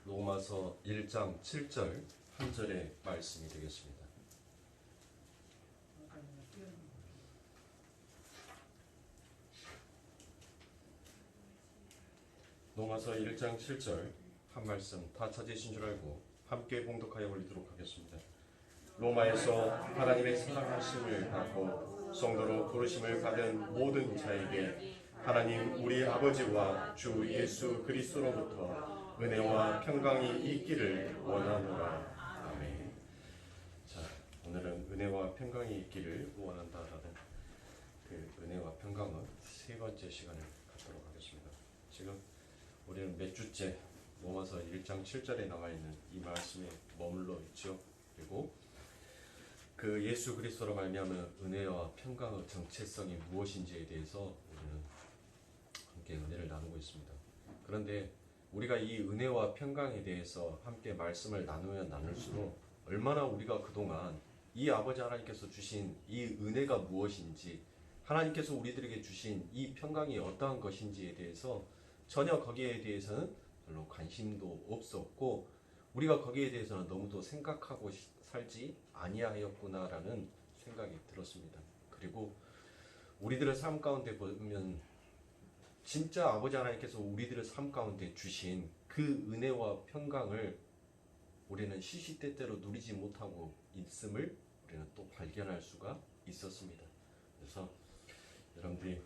로마서 1장 7절 한 절의 말씀이 되겠습니다. 로마서 1장 7절 한 말씀 다 찾으신 줄 알고 함께 봉독하여 올리도록 하겠습니다. 로마에서 하나님의 사랑하심을 받고 성도로 부르심을 받은 모든 자에게 하나님 우리 아버지와 주 예수 그리스도로부터 은혜와 평강이 있기를 원하노라. 아멘. 자, 오늘은 은혜와 평강이 있기를 원한다라는 그 은혜와 평강은 세 번째 시간을 갖도록 하겠습니다. 지금 우리는 몇 주째 로마서 1장 7절에 나와 있는 이 말씀에 머물러 있죠. 그리고 그 예수 그리스도로 말미암은 은혜와 평강의 정체성이 무엇인지에 대해서 우리는 함께 은혜를 나누고 있습니다. 그런데 우리가 이 은혜와 평강에 대해서 함께 말씀을 나누면 나눌수록 얼마나 우리가 그동안 이 아버지 하나님께서 주신 이 은혜가 무엇인지, 하나님께서 우리들에게 주신 이 평강이 어떠한 것인지에 대해서 전혀 거기에 대해서는 별로 관심도 없었고, 우리가 거기에 대해서는 너무도 생각하고 살지 아니하였구나라는 생각이 들었습니다. 그리고 우리들의 삶 가운데 보면 진짜 아버지 하나님께서 우리들의 삶 가운데 주신 그 은혜와 평강을 우리는 시시때때로 누리지 못하고 있음을 우리는 또 발견할 수가 있었습니다. 그래서 여러분들이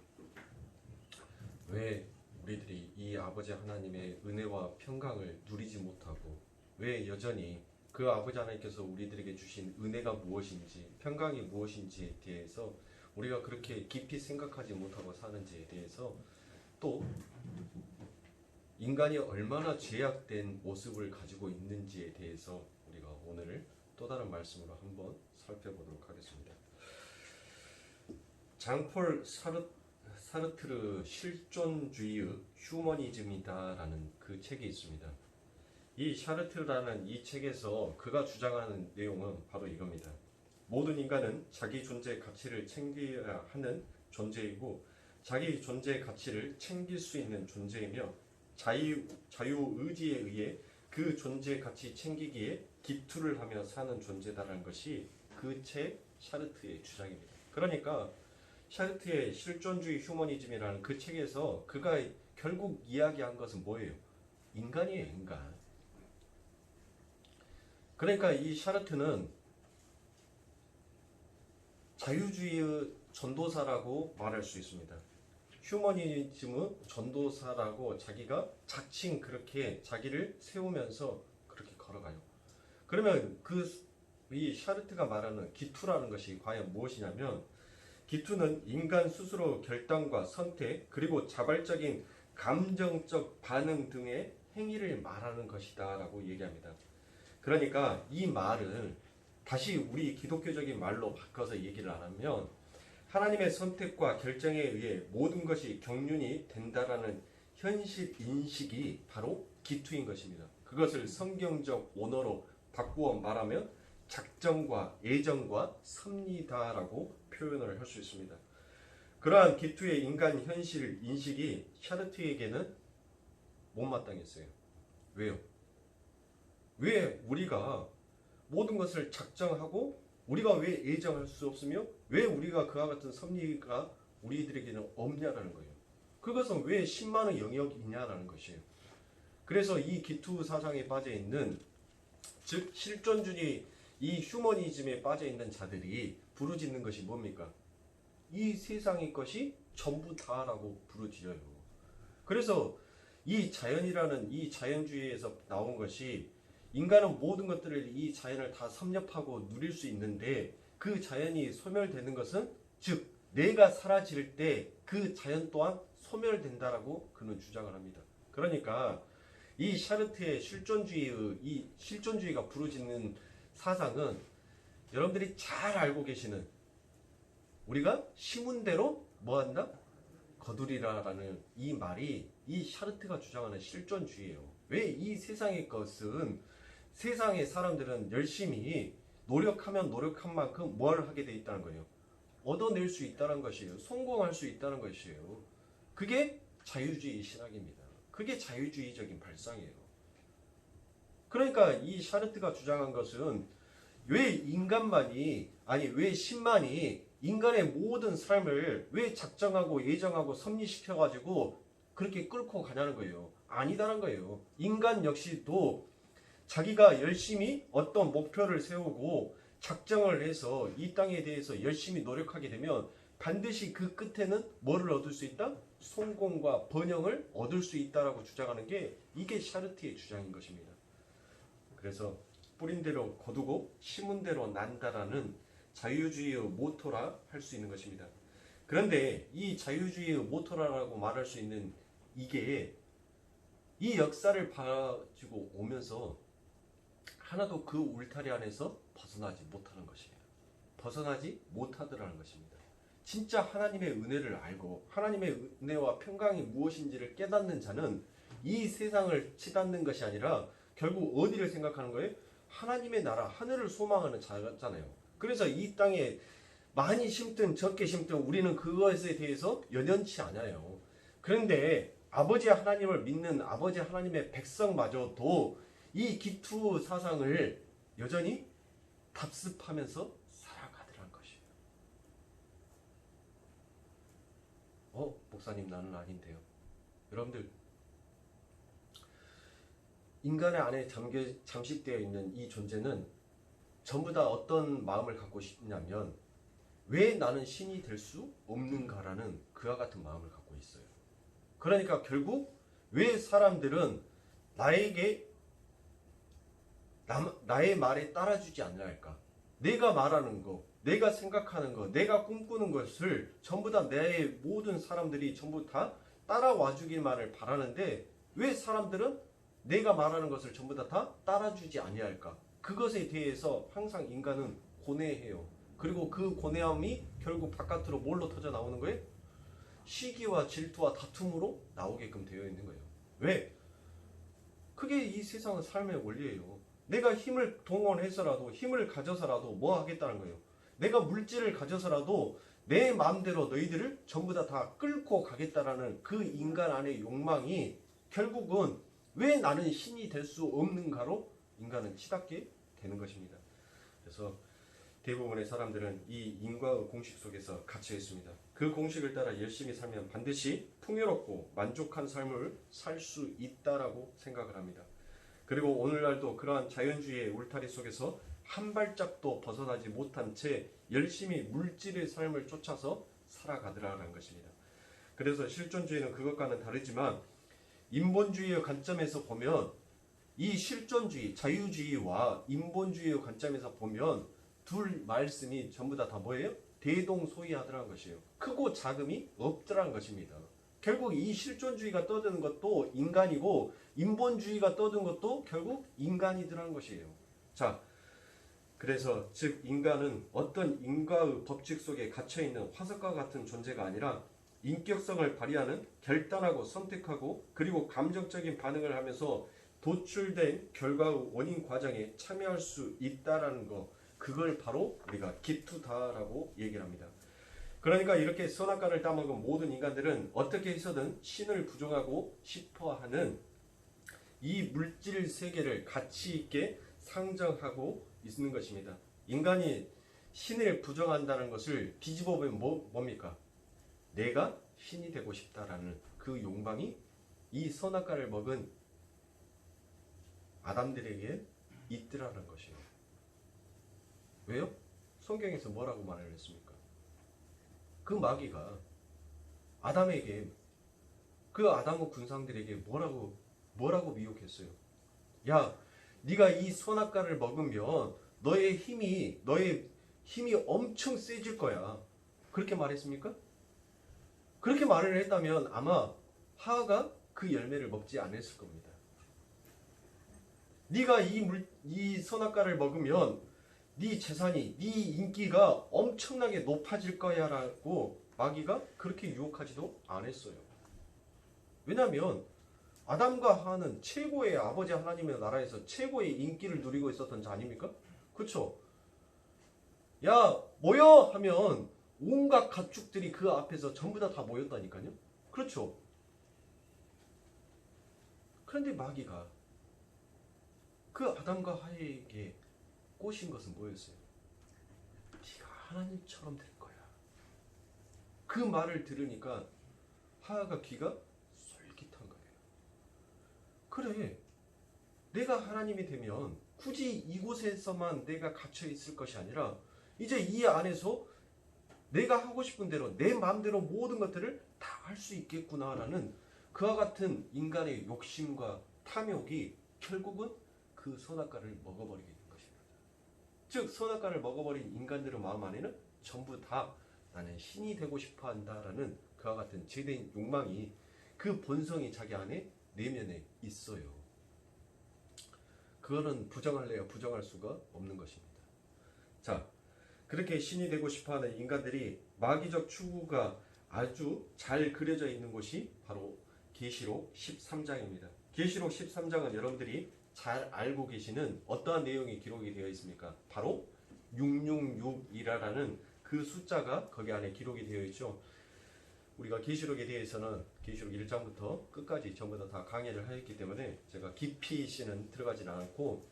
왜 우리들이 이 아버지 하나님의 은혜와 평강을 누리지 못하고 왜 여전히 그 아버지 하나님께서 우리들에게 주신 은혜가 무엇인지 평강이 무엇인지에 대해서 우리가 그렇게 깊이 생각하지 못하고 사는지에 대해서, 또 인간이 얼마나 죄악된 모습을 가지고 있는지에 대해서 우리가 오늘 또 다른 말씀으로 한번 살펴보도록 하겠습니다. 장폴 사르트르 실존주의의 휴머니즘이다라는 그 책이 있습니다. 이 샤르트라는 이 책에서 그가 주장하는 내용은 바로 이겁니다. 모든 인간은 자기 존재 가치를 챙겨야 하는 존재이고 자기 존재 가치를 챙길 수 있는 존재이며 자유의지에 의해 그 존재 가치 챙기기에 기투를 하며 사는 존재다라는 것이 그 책 샤르트의 주장입니다. 그러니까 샤르트의 실존주의 휴머니즘이라는 그 책에서 그가 결국 이야기한 것은 뭐예요? 인간이에요, 인간. 그러니까 이 샤르트는 자유주의의 전도사라고 말할 수 있습니다. 휴머니즘의 전도사라고 자기가 자칭 그렇게 자기를 세우면서 그렇게 걸어가요. 그러면 이 샤르트가 말하는 기투라는 것이 과연 무엇이냐면, 기투는 인간 스스로 결단과 선택 그리고 자발적인 감정적 반응 등의 행위를 말하는 것이다 라고 얘기합니다. 그러니까 이 말을 다시 우리 기독교적인 말로 바꿔서 얘기를 안 하면 하나님의 선택과 결정에 의해 모든 것이 경륜이 된다라는 현실 인식이 바로 기투인 것입니다. 그것을 성경적 원어로 바꾸어 말하면 작정과 애정과 섭리다라고 표현을 할 수 있습니다. 그러한 기투의 인간 현실 인식이 샤르트에게는 못마땅했어요. 왜요? 왜 우리가 모든 것을 작정하고 우리가 왜 애정할 수 없으며 왜 우리가 그와 같은 섭리가 우리들에게는 없냐라는 거예요. 그것은 왜 신만의 영역이냐라는 것이에요. 그래서 이 기투 사상에 빠져 있는, 즉 실존주의 이 휴머니즘에 빠져 있는 자들이 부르짖는 것이 뭡니까? 이 세상의 것이 전부 다라고 부르짖어요. 그래서 이 자연이라는 이 자연주의에서 나온 것이 인간은 모든 것들을 이 자연을 다 섭렵하고 누릴 수 있는데 그 자연이 소멸되는 것은, 즉 내가 사라질 때 그 자연 또한 소멸된다라고 그는 주장을 합니다. 그러니까 이 샤르트의 실존주의가 부르짖는 사상은 여러분들이 잘 알고 계시는, 우리가 심은 대로 뭐한다? 거두리라라는 이 말이 이 샤르트가 주장하는 실존주의예요. 왜 이 세상의 것은, 세상의 사람들은 열심히 노력하면 노력한 만큼 뭘 하게 돼 있다는 거예요? 얻어낼 수 있다는 것이에요. 성공할 수 있다는 것이에요. 그게 자유주의 신학입니다. 그게 자유주의적인 발상이에요. 그러니까 이 샤르트가 주장한 것은 왜 인간만이, 아니 왜 신만이 인간의 모든 삶을 왜 작정하고 예정하고 섭리시켜가지고 그렇게 끌고 가냐는 거예요. 아니다는 거예요. 인간 역시도 자기가 열심히 어떤 목표를 세우고 작정을 해서 이 땅에 대해서 열심히 노력하게 되면 반드시 그 끝에는 뭐를 얻을 수 있다? 성공과 번영을 얻을 수 있다라고 주장하는 게 이게 샤르트의 주장인 것입니다. 그래서 뿌린 대로 거두고 심은 대로 난다라는 자유주의의 모토라 할 수 있는 것입니다. 그런데 이 자유주의의 모토라고 말할 수 있는 이게 이 역사를 가지고 오면서 하나도 그 울타리 안에서 벗어나지 못하는 것이에요. 벗어나지 못하더라는 것입니다. 진짜 하나님의 은혜를 알고 하나님의 은혜와 평강이 무엇인지를 깨닫는 자는 이 세상을 치닫는 것이 아니라 결국 어디를 생각하는 거예요? 하나님의 나라, 하늘을 소망하는 자잖아요. 그래서 이 땅에 많이 심든 적게 심든 우리는 그것에 대해서 연연치 않아요. 그런데 아버지 하나님을 믿는 아버지 하나님의 백성마저도 이 기투 사상을 여전히 답습하면서 살아가더라는 것이에요. 목사님 나는 아닌데요. 여러분들 인간의 안에 잠식되어 있는 이 존재는 전부 다 어떤 마음을 갖고 싶냐면 왜 나는 신이 될 수 없는가라는 그와 같은 마음을 갖고 있어요. 그러니까 결국 왜 사람들은 나의 말에 따라주지 않냐 할까? 내가 말하는 거, 내가 생각하는 거, 내가 꿈꾸는 것을 전부 다 내 모든 사람들이 전부 다 따라와 주기만을 바라는데 왜 사람들은 내가 말하는 것을 전부 다 따라주지 아니할까? 그것에 대해서 항상 인간은 고뇌해요. 그리고 그 고뇌함이 결국 바깥으로 뭘로 터져 나오는 거예요? 시기와 질투와 다툼으로 나오게끔 되어 있는 거예요. 왜? 그게 이 세상은 삶의 원리예요. 내가 힘을 동원해서라도 힘을 가져서라도 뭐 하겠다는 거예요. 내가 물질을 가져서라도 내 마음대로 너희들을 전부 다 끌고 가겠다라는 그 인간 안의 욕망이 결국은 왜 나는 신이 될 수 없는가로 인간은 치닫게 되는 것입니다. 그래서 대부분의 사람들은 이 인과의 공식 속에서 갇혀 있습니다. 그 공식을 따라 열심히 살면 반드시 풍요롭고 만족한 삶을 살 수 있다라고 생각을 합니다. 그리고 오늘날도 그러한 자연주의의 울타리 속에서 한 발짝도 벗어나지 못한 채 열심히 물질의 삶을 쫓아서 살아가더라는 것입니다. 그래서 실존주의는 그것과는 다르지만 인본주의의 관점에서 보면 이 실존주의, 자유주의와 인본주의의 관점에서 보면 둘 말씀이 전부 다 뭐예요? 대동소이하더라는 것이에요. 크고 작음이 없더라는 것입니다. 결국 이 실존주의가 떠드는 것도 인간이고 인본주의가 떠드는 것도 결국 인간이더라는 것이에요. 자, 그래서 즉 인간은 어떤 인과의 법칙 속에 갇혀있는 화석과 같은 존재가 아니라 인격성을 발휘하는 결단하고 선택하고 그리고 감정적인 반응을 하면서 도출된 결과의 원인 과정에 참여할 수 있다라는 거, 그걸 바로 우리가 기투다라고 얘기를 합니다. 그러니까 이렇게 선악과를 따먹은 모든 인간들은 어떻게 해서든 신을 부정하고 싶어하는 이 물질 세계를 가치 있게 상정하고 있는 것입니다. 인간이 신을 부정한다는 것을 뒤집어 보면 뭡니까? 내가 신이 되고 싶다라는 그 욕망이 이 선악과를 먹은 아담들에게 있더라는 것이에요. 왜요? 성경에서 뭐라고 말을 했습니까? 그 마귀가 아담에게, 그 아담의 군상들에게 뭐라고 미혹했어요? 야, 네가 이 선악과를 먹으면 너의 힘이 엄청 세질 거야. 그렇게 말했습니까? 그렇게 말을 했다면 아마 하하가 그 열매를 먹지 않았을 겁니다. 네가 이 선악과를 먹으면 네 재산이, 네 인기가 엄청나게 높아질 거야 라고 마귀가 그렇게 유혹하지도 않았어요. 왜냐하면 아담과 하와는 최고의 아버지 하나님의 나라에서 최고의 인기를 누리고 있었던 자 아닙니까? 그렇죠? 야, 모여! 하면 온갖 가축들이 그 앞에서 전부 다 모였다니까요. 그렇죠? 그런데 마귀가 그 아담과 하에게 꼬신 것은 뭐였어요? 네가 하나님처럼 될 거야. 그 말을 들으니까 하하가 귀가 솔깃한 거예요. 그래, 내가 하나님이 되면 굳이 이곳에서만 내가 갇혀 있을 것이 아니라 이제 이 안에서 내가 하고 싶은 대로 내 마음대로 모든 것들을 다 할 수 있겠구나라는 그와 같은 인간의 욕심과 탐욕이 결국은 그 선악과를 먹어버리게 된 것입니다. 즉 선악과를 먹어버린 인간들의 마음 안에는 전부 다 나는 신이 되고 싶어 한다라는 그와 같은 죄된 욕망이 그 본성이 자기 안에 내면에 있어요. 그거는 부정할래야 부정할 수가 없는 것입니다. 자, 그렇게 신이 되고 싶어하는 인간들이 마귀적 추구가 아주 잘 그려져 있는 곳이 바로 계시록 13장입니다. 계시록 13장은 여러분들이 잘 알고 계시는 어떠한 내용이 기록이 되어 있습니까? 바로 666이라는 그 숫자가 거기 안에 기록이 되어 있죠. 우리가 계시록에 대해서는 계시록 1장부터 끝까지 전부 다 강의를 하였기 때문에 제가 깊이 있이는 들어가지는 않고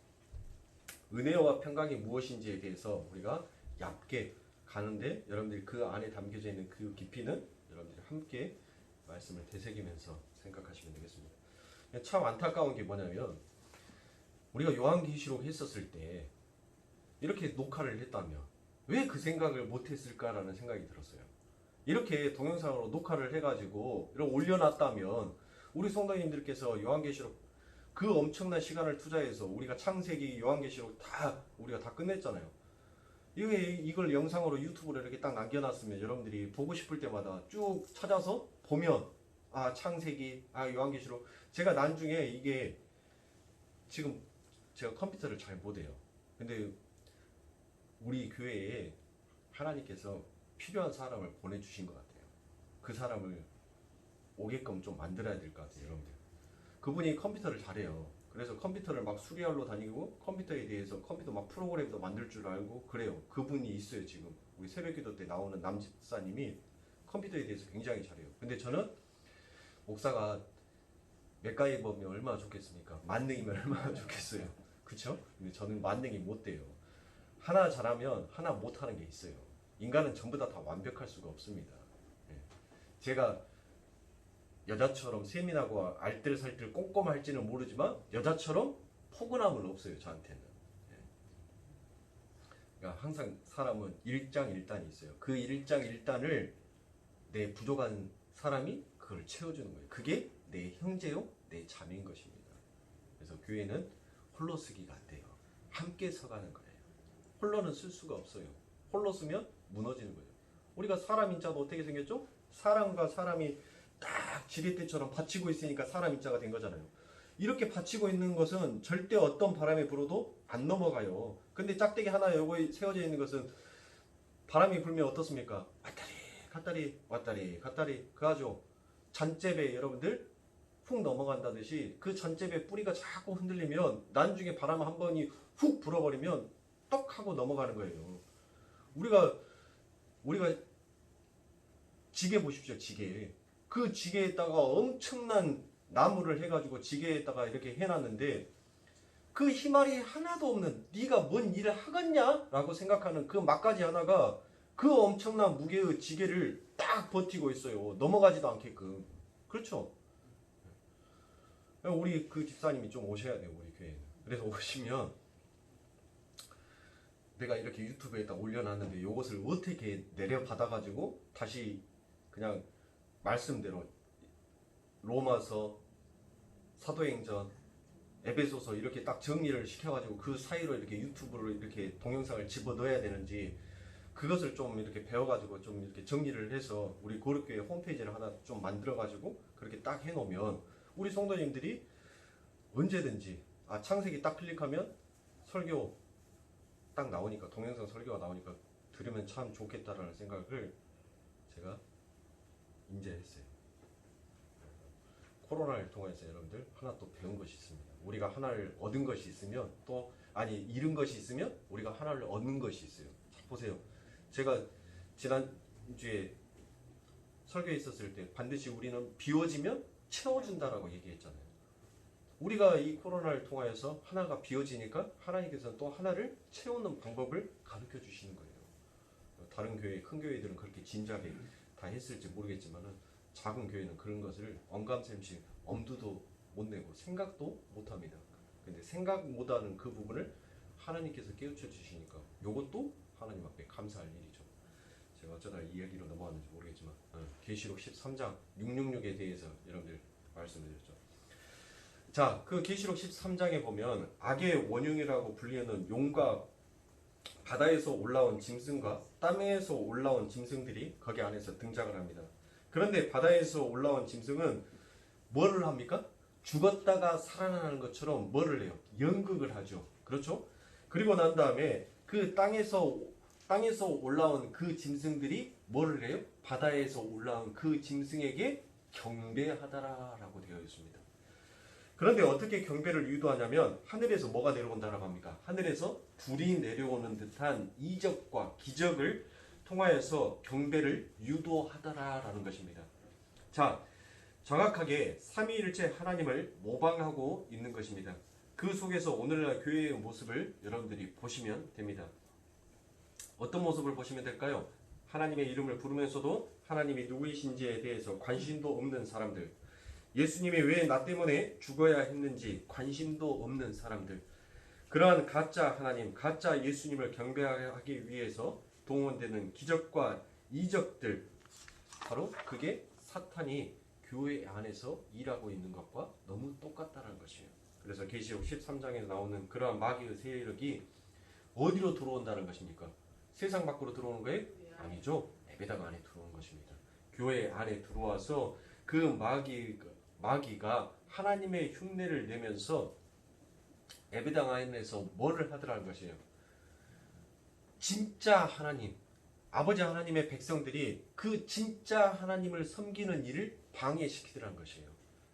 은혜와 평강이 무엇인지에 대해서 우리가 얇게 가는데 여러분들이 그 안에 담겨져 있는 그 깊이는 여러분들이 함께 말씀을 되새기면서 생각하시면 되겠습니다. 참 안타까운 게 뭐냐면 우리가 요한계시록 했었을 때 이렇게 녹화를 했다면 왜 그 생각을 못했을까라는 생각이 들었어요. 이렇게 동영상으로 녹화를 해가지고 이렇게 올려놨다면 우리 성도님들께서 요한계시록 그 엄청난 시간을 투자해서 우리가 창세기 요한계시록 우리가 다 끝냈잖아요. 이걸 영상으로 유튜브로 이렇게 딱 남겨놨으면 여러분들이 보고 싶을 때마다 쭉 찾아서 보면 창세기, 요한계시록. 제가 나중에 이게 지금 제가 컴퓨터를 잘 못해요. 근데 우리 교회에 하나님께서 필요한 사람을 보내주신 것 같아요. 그 사람을 오게끔 좀 만들어야 될 것 같아요, 여러분들. 그분이 컴퓨터를 잘해요. 그래서 컴퓨터를 막 수리하러 다니고 컴퓨터에 대해서 컴퓨터 막 프로그램도 만들 줄 알고 그래요. 그분이 있어요. 지금 우리 새벽기도 때 나오는 남집사님이 컴퓨터에 대해서 굉장히 잘해요. 근데 저는 목사가 맥가이버면 얼마나 좋겠습니까? 만능이면 얼마나 좋겠어요. 그쵸? 근데 저는 만능이 못 돼요. 하나 잘하면 하나 못하는 게 있어요. 인간은 전부 다 완벽할 수가 없습니다. 제가 여자처럼 세민하고 알뜰살뜰 꼼꼼할지는 모르지만 여자처럼 포근함은 없어요. 저한테는. 그러니까 항상 사람은 일장일단이 있어요. 그 일장일단을 내 부족한 사람이 그걸 채워주는 거예요. 그게 내 형제요, 내 자매인 것입니다. 그래서 교회는 홀로 쓰기가 안 돼요. 함께 서가는 거예요. 홀로는 쓸 수가 없어요. 홀로 쓰면 무너지는 거예요. 우리가 사람 인자도 어떻게 생겼죠? 사람과 사람이 딱 지렛대처럼 받치고 있으니까 사람 인자가 된 거잖아요. 이렇게 받치고 있는 것은 절대 어떤 바람이 불어도 안 넘어가요. 근데 짝대기 하나 요거 세워져 있는 것은 바람이 불면 어떻습니까? 왔다리 갔다리 왔다리 갔다리 그하죠. 잔재배 여러분들 훅 넘어간다듯이 그 잔재배 뿌리가 자꾸 흔들리면 나중에 바람 한 번이 훅 불어버리면 떡 하고 넘어가는 거예요. 우리가 지게 보십시오. 지게. 그 지게에다가 엄청난 나무를 해가지고 지게에다가 이렇게 해놨는데 그 희말이 하나도 없는 네가 뭔 일을 하겠냐? 라고 생각하는 그 막가지 하나가 그 엄청난 무게의 지게를 딱 버티고 있어요. 넘어가지도 않게끔. 그렇죠? 우리 그 집사님이 좀 오셔야 돼요. 우리 교회에. 그래서 오시면 내가 이렇게 유튜브에 딱 올려놨는데 이것을 어떻게 내려받아가지고 다시 그냥 말씀대로 로마서, 사도행전, 에베소서 이렇게 딱 정리를 시켜가지고 그 사이로 이렇게 유튜브로 이렇게 동영상을 집어넣어야 되는지 그것을 좀 이렇게 배워가지고 좀 이렇게 정리를 해서 우리 고립교회 홈페이지를 하나 좀 만들어가지고 그렇게 딱 해놓으면 우리 성도님들이 언제든지 창세기 딱 클릭하면 설교 딱 나오니까 동영상 설교가 나오니까 들으면 참 좋겠다라는 생각을 제가 인제했어요. 코로나를 통해서 여러분들 하나 또 배운 것이 있습니다. 우리가 하나를 얻은 것이 있으면 또 잃은 것이 있으면 우리가 하나를 얻는 것이 있어요. 자, 보세요. 제가 지난주에 설교에 있었을 때 반드시 우리는 비워지면 채워준다라고 얘기했잖아요. 우리가 이 코로나를 통하여서 하나가 비어지니까 하나님께서는 또 하나를 채우는 방법을 가르쳐 주시는 거예요. 다른 교회, 큰 교회들은 그렇게 진지하게 다 했을지 모르겠지만은 작은 교회는 그런 것을 언감샘씩 엄두도 못 내고 생각도 못 합니다. 근데 생각 못하는 그 부분을 하나님께서 깨우쳐 주시니까 이것도 하나님 앞에 감사할 일이죠. 제가 어쩌다 이 얘기로 넘어왔는지 모르겠지만 계시록 13장 666에 대해서 여러분들 말씀드렸죠. 자, 그 계시록 13장에 보면 악의 원흉이라고 불리는 용과 바다에서 올라온 짐승과 땅에서 올라온 짐승들이 거기 안에서 등장을 합니다. 그런데 바다에서 올라온 짐승은 뭐를 합니까? 죽었다가 살아나는 것처럼 뭐를 해요? 연극을 하죠. 그렇죠? 그리고 난 다음에 그 땅에서 올라온 그 짐승들이 뭐를 해요? 바다에서 올라온 그 짐승에게 경배하더라라고 되어 있습니다. 그런데 어떻게 경배를 유도하냐면 하늘에서 뭐가 내려온다라고 합니까? 하늘에서 불이 내려오는 듯한 이적과 기적을 통하여서 경배를 유도하더라라는 것입니다. 자, 정확하게 삼위일체 하나님을 모방하고 있는 것입니다. 그 속에서 오늘날 교회의 모습을 여러분들이 보시면 됩니다. 어떤 모습을 보시면 될까요? 하나님의 이름을 부르면서도 하나님이 누구이신지에 대해서 관심도 없는 사람들, 예수님이 왜 나 때문에 죽어야 했는지 관심도 없는 사람들, 그러한 가짜 하나님, 가짜 예수님을 경배하기 위해서 동원되는 기적과 이적들, 바로 그게 사탄이 교회 안에서 일하고 있는 것과 너무 똑같다는 것이에요. 그래서 계시록 13장에 나오는 그러한 마귀의 세력이 어디로 들어온다는 것입니까? 세상 밖으로 들어오는 거예요? 아니죠. 예배당 안에 들어오는 것입니다. 교회 안에 들어와서 그 마귀가 하나님의 흉내를 내면서 예배당 안에서 뭐를 하더라는 것이에요. 진짜 하나님, 아버지 하나님의 백성들이 그 진짜 하나님을 섬기는 일을 방해시키더란 것이에요.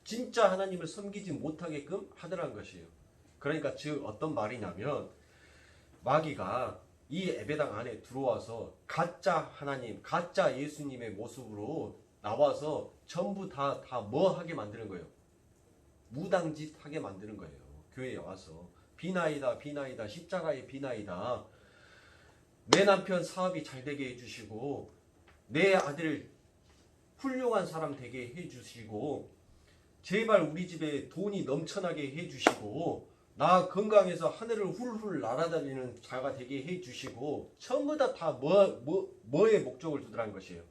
진짜 하나님을 섬기지 못하게끔 하더란 것이에요. 그러니까 즉 어떤 말이냐면 마귀가 이 예배당 안에 들어와서 가짜 하나님, 가짜 예수님의 모습으로 나와서 전부 다 뭐 하게 만드는 거예요? 무당짓 하게 만드는 거예요. 교회에 와서 비나이다 비나이다 십자가의 비나이다, 내 남편 사업이 잘 되게 해주시고 내 아들 훌륭한 사람 되게 해주시고 제발 우리 집에 돈이 넘쳐나게 해주시고 나 건강해서 하늘을 훌훌 날아다니는 자가 되게 해주시고 전부 다 뭐의 목적을 두더라는 것이에요.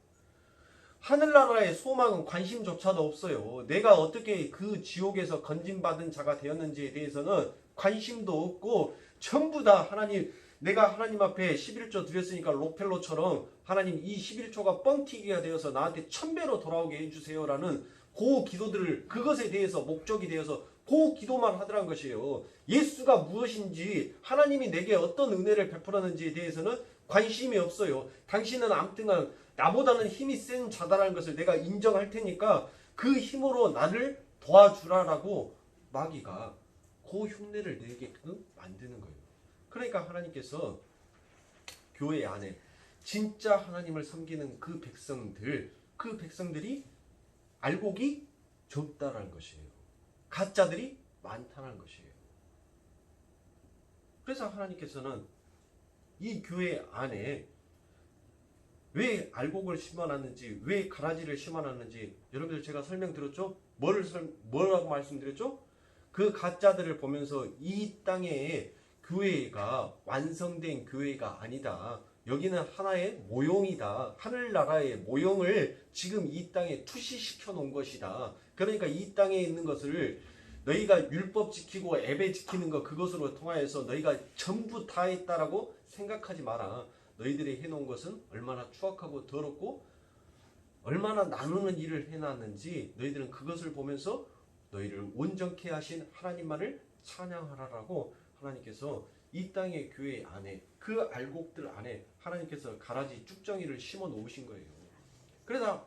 하늘나라의 소망은 관심조차도 없어요. 내가 어떻게 그 지옥에서 건진받은 자가 되었는지에 대해서는 관심도 없고 전부 다 하나님, 내가 하나님 앞에 11조 드렸으니까 록펠로처럼 하나님 이 11조가 뻥튀기가 되어서 나한테 1000배로 돌아오게 해주세요라는 그 기도들을, 그것에 대해서 목적이 되어서 그 기도만 하더란 것이에요. 예수가 무엇인지, 하나님이 내게 어떤 은혜를 베풀었는지에 대해서는 관심이 없어요. 당신은 암등한 나보다는 힘이 센 자다라는 것을 내가 인정할 테니까 그 힘으로 나를 도와주라라고 마귀가 그 흉내를 내게끔 만드는 거예요. 그러니까 하나님께서 교회 안에 진짜 하나님을 섬기는 그 백성들이 알곡이 적다라는 것이에요. 가짜들이 많다는 것이에요. 그래서 하나님께서는 이 교회 안에 왜 알곡을 심어놨는지, 왜 가라지를 심어놨는지 여러분들 제가 설명드렸죠? 뭐라고 말씀드렸죠? 그 가짜들을 보면서 이 땅에 교회가 완성된 교회가 아니다. 여기는 하나의 모형이다. 하늘나라의 모형을 지금 이 땅에 투시시켜 놓은 것이다. 그러니까 이 땅에 있는 것을 너희가 율법 지키고 예배 지키는 것, 그것으로 통하여서 너희가 전부 다 했다라고 생각하지 마라. 너희들이 해놓은 것은 얼마나 추악하고 더럽고 얼마나 나누는 일을 해놨는지 너희들은 그것을 보면서 너희를 온전케 하신 하나님만을 찬양하라라고 하나님께서 이 땅의 교회 안에, 그 알곡들 안에 하나님께서 가라지 쭉정이를 심어 놓으신 거예요. 그래서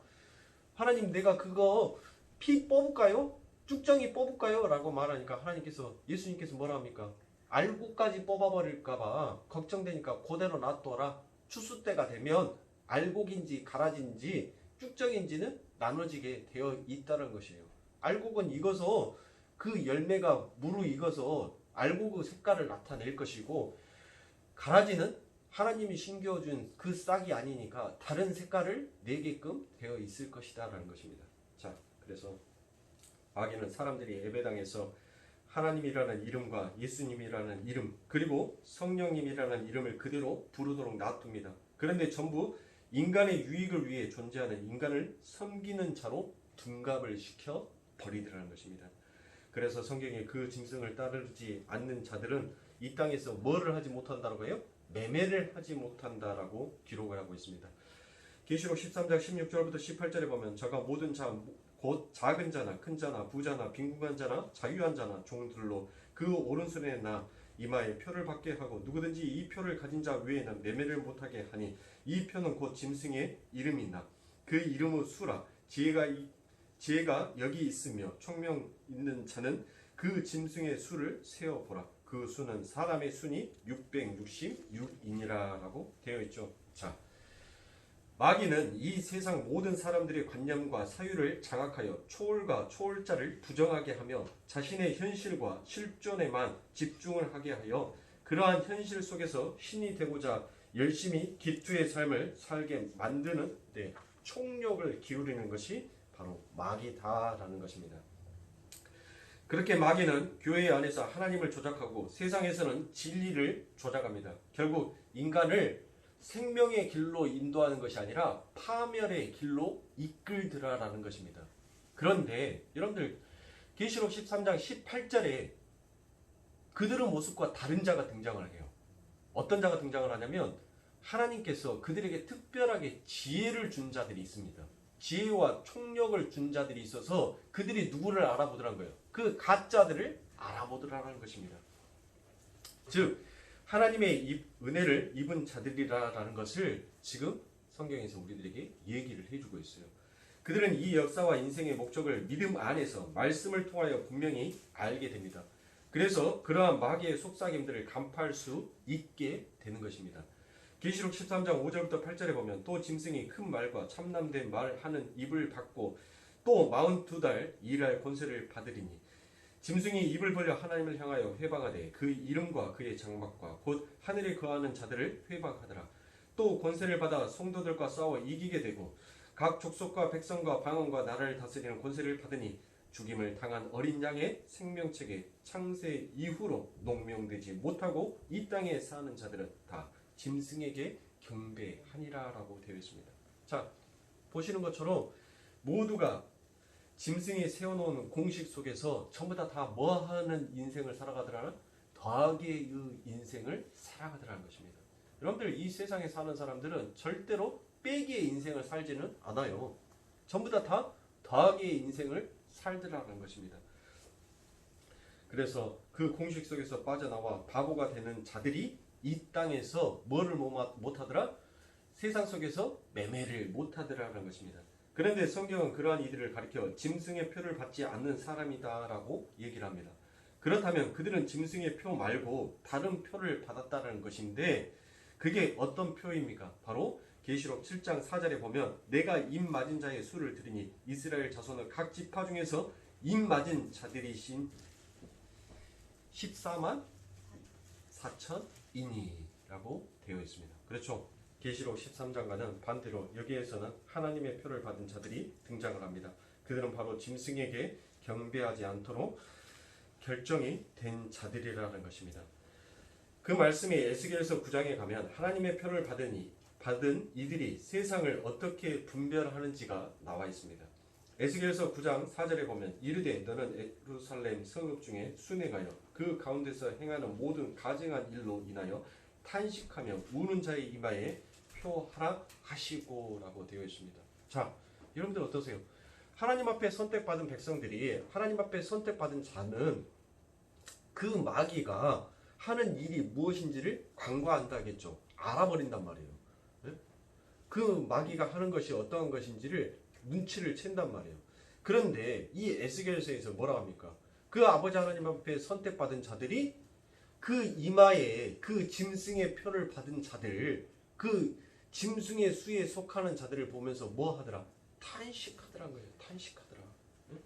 하나님, 내가 그거 피 뽑을까요? 쭉정이 뽑을까요? 라고 말하니까 하나님께서, 예수님께서 뭐라 합니까? 알곡까지 뽑아버릴까봐 걱정되니까 그대로 놔둬라. 추수 때가 되면 알곡인지 가라지인지 쭉정인지는 나눠지게 되어 있다는 것이에요. 알곡은 익어서 그 열매가 무르익어서 알고 그 색깔을 나타낼 것이고, 가라지는 하나님이 심겨준 그 싹이 아니니까 다른 색깔을 내게끔 되어 있을 것이다 라는 것입니다. 자, 그래서 마귀는 사람들이 예배당에서 하나님이라는 이름과 예수님이라는 이름, 그리고 성령님이라는 이름을 그대로 부르도록 놔둡니다. 그런데 전부 인간의 유익을 위해 존재하는 인간을 섬기는 자로 둔갑을 시켜 버리더라는 것입니다. 그래서 성경에 그 짐승을 따르지 않는 자들은 이 땅에서 뭐를 하지 못한다고 해요? 매매를 하지 못한다라고 기록을 하고 있습니다. 계시록 13장 16절부터 18절에 보면 저가 모든 자 곧 작은 자나 큰 자나 부자나 빈궁한 자나 자유한 자나 종들로 그 오른손에 나 이마에 표를 받게 하고 누구든지 이 표를 가진 자 외에는 매매를 못하게 하니 이 표는 곧 짐승의 이름이나 그 이름의 수라 지혜가 여기 있으며 총명 있는 자는 그 짐승의 수를 세어보라. 그 수는 사람의 수니 666이니라라고 되어 있죠. 자, 마귀는 이 세상 모든 사람들의 관념과 사유를 장악하여 초월과 초월자를 부정하게 하며 자신의 현실과 실존에만 집중을 하게 하여 그러한 현실 속에서 신이 되고자 열심히 기투의 삶을 살게 만드는 데 총력을 기울이는 것이 바로 마귀다라는 것입니다. 그렇게 마귀는 교회 안에서 하나님을 조작하고 세상에서는 진리를 조작합니다. 결국 인간을 생명의 길로 인도하는 것이 아니라 파멸의 길로 이끌더라라는 것입니다. 그런데 여러분들 계시록 13장 18절에 그들의 모습과 다른 자가 등장을 해요. 어떤 자가 등장을 하냐면 하나님께서 그들에게 특별하게 지혜를 준 자들이 있습니다. 지혜와 총력을 준 자들이 있어서 그들이 누구를 알아보더라는 거예요. 그 가짜들을 알아보더라는 것입니다. 즉 하나님의 은혜를 입은 자들이라는 것을 지금 성경에서 우리들에게 얘기를 해주고 있어요. 그들은 이 역사와 인생의 목적을 믿음 안에서 말씀을 통하여 분명히 알게 됩니다. 그래서 그러한 마귀의 속삭임들을 간파할 수 있게 되는 것입니다. 계시록 13장 5절부터 8절에 보면 또 짐승이 큰 말과 참남된 말하는 입을 받고 또 42달 일할 권세를 받으리니 짐승이 입을 벌려 하나님을 향하여 회방하되 그 이름과 그의 장막과 곧 하늘에 거하는 자들을 회방하더라. 또 권세를 받아 성도들과 싸워 이기게 되고 각 족속과 백성과 방언과 나라를 다스리는 권세를 받으니 죽임을 당한 어린 양의 생명책에 창세 이후로 농명되지 못하고 이 땅에 사는 자들은 다 짐승에게 경배하니라라고 되어 있습니다. 자, 보시는 것처럼 모두가 짐승이 세워놓은 공식 속에서 전부 다 뭐하는 인생을 살아가더라는 더하기의 인생을 살아가더라는 것입니다. 여러분들 이 세상에 사는 사람들은 절대로 빼기의 인생을 살지는 않아요. 전부 다 더하기의 인생을 살더라는 것입니다. 그래서 그 공식 속에서 빠져나와 바보가 되는 자들이 이 땅에서 뭐를 못하더라? 세상 속에서 매매를 못하더라는 것입니다. 그런데 성경은 그러한 이들을 가리켜 짐승의 표를 받지 않는 사람이다라고 얘기를 합니다. 그렇다면 그들은 짐승의 표 말고 다른 표를 받았다는 것인데 그게 어떤 표입니까? 바로 계시록 7장 4절에 보면 내가 입 맞은 자의 수를 들으니 이스라엘 자손은 각 지파 중에서 입 맞은 자들이신 14만 4천이니라고 되어 있습니다. 그렇죠? 계시록 13장과는 반대로 여기에서는 하나님의 표를 받은 자들이 등장을 합니다. 그들은 바로 짐승에게 경배하지 않도록 결정이 된 자들이라는 것입니다. 그 말씀이 에스겔서 9장에 가면 하나님의 표를 받은 이들이 세상을 어떻게 분별하는지가 나와 있습니다. 에스겔서 9장 4절에 보면 이르되 너는 예루살렘 성읍 중에 순회가여 그 가운데서 행하는 모든 가증한 일로 인하여 탄식하며 우는 자의 이마에 표하라 하시고라고 되어 있습니다. 자, 여러분들 어떠세요? 하나님 앞에 선택받은 백성들이 하나님 앞에 선택받은 자는 그 마귀가 하는 일이 무엇인지를 간과한다겠죠. 알아버린단 말이에요. 네? 그 마귀가 하는 것이 어떠한 것인지를 눈치를 챈단 말이에요. 그런데 이 에스겔서에서 뭐라 합니까? 그 아버지 하나님 앞에 선택받은 자들이 그 이마에 그 짐승의 표를 받은 자들, 그 짐승의 수에 속하는 자들을 보면서 뭐 하더라? 탄식하더란 거예요. 탄식하더라. 응?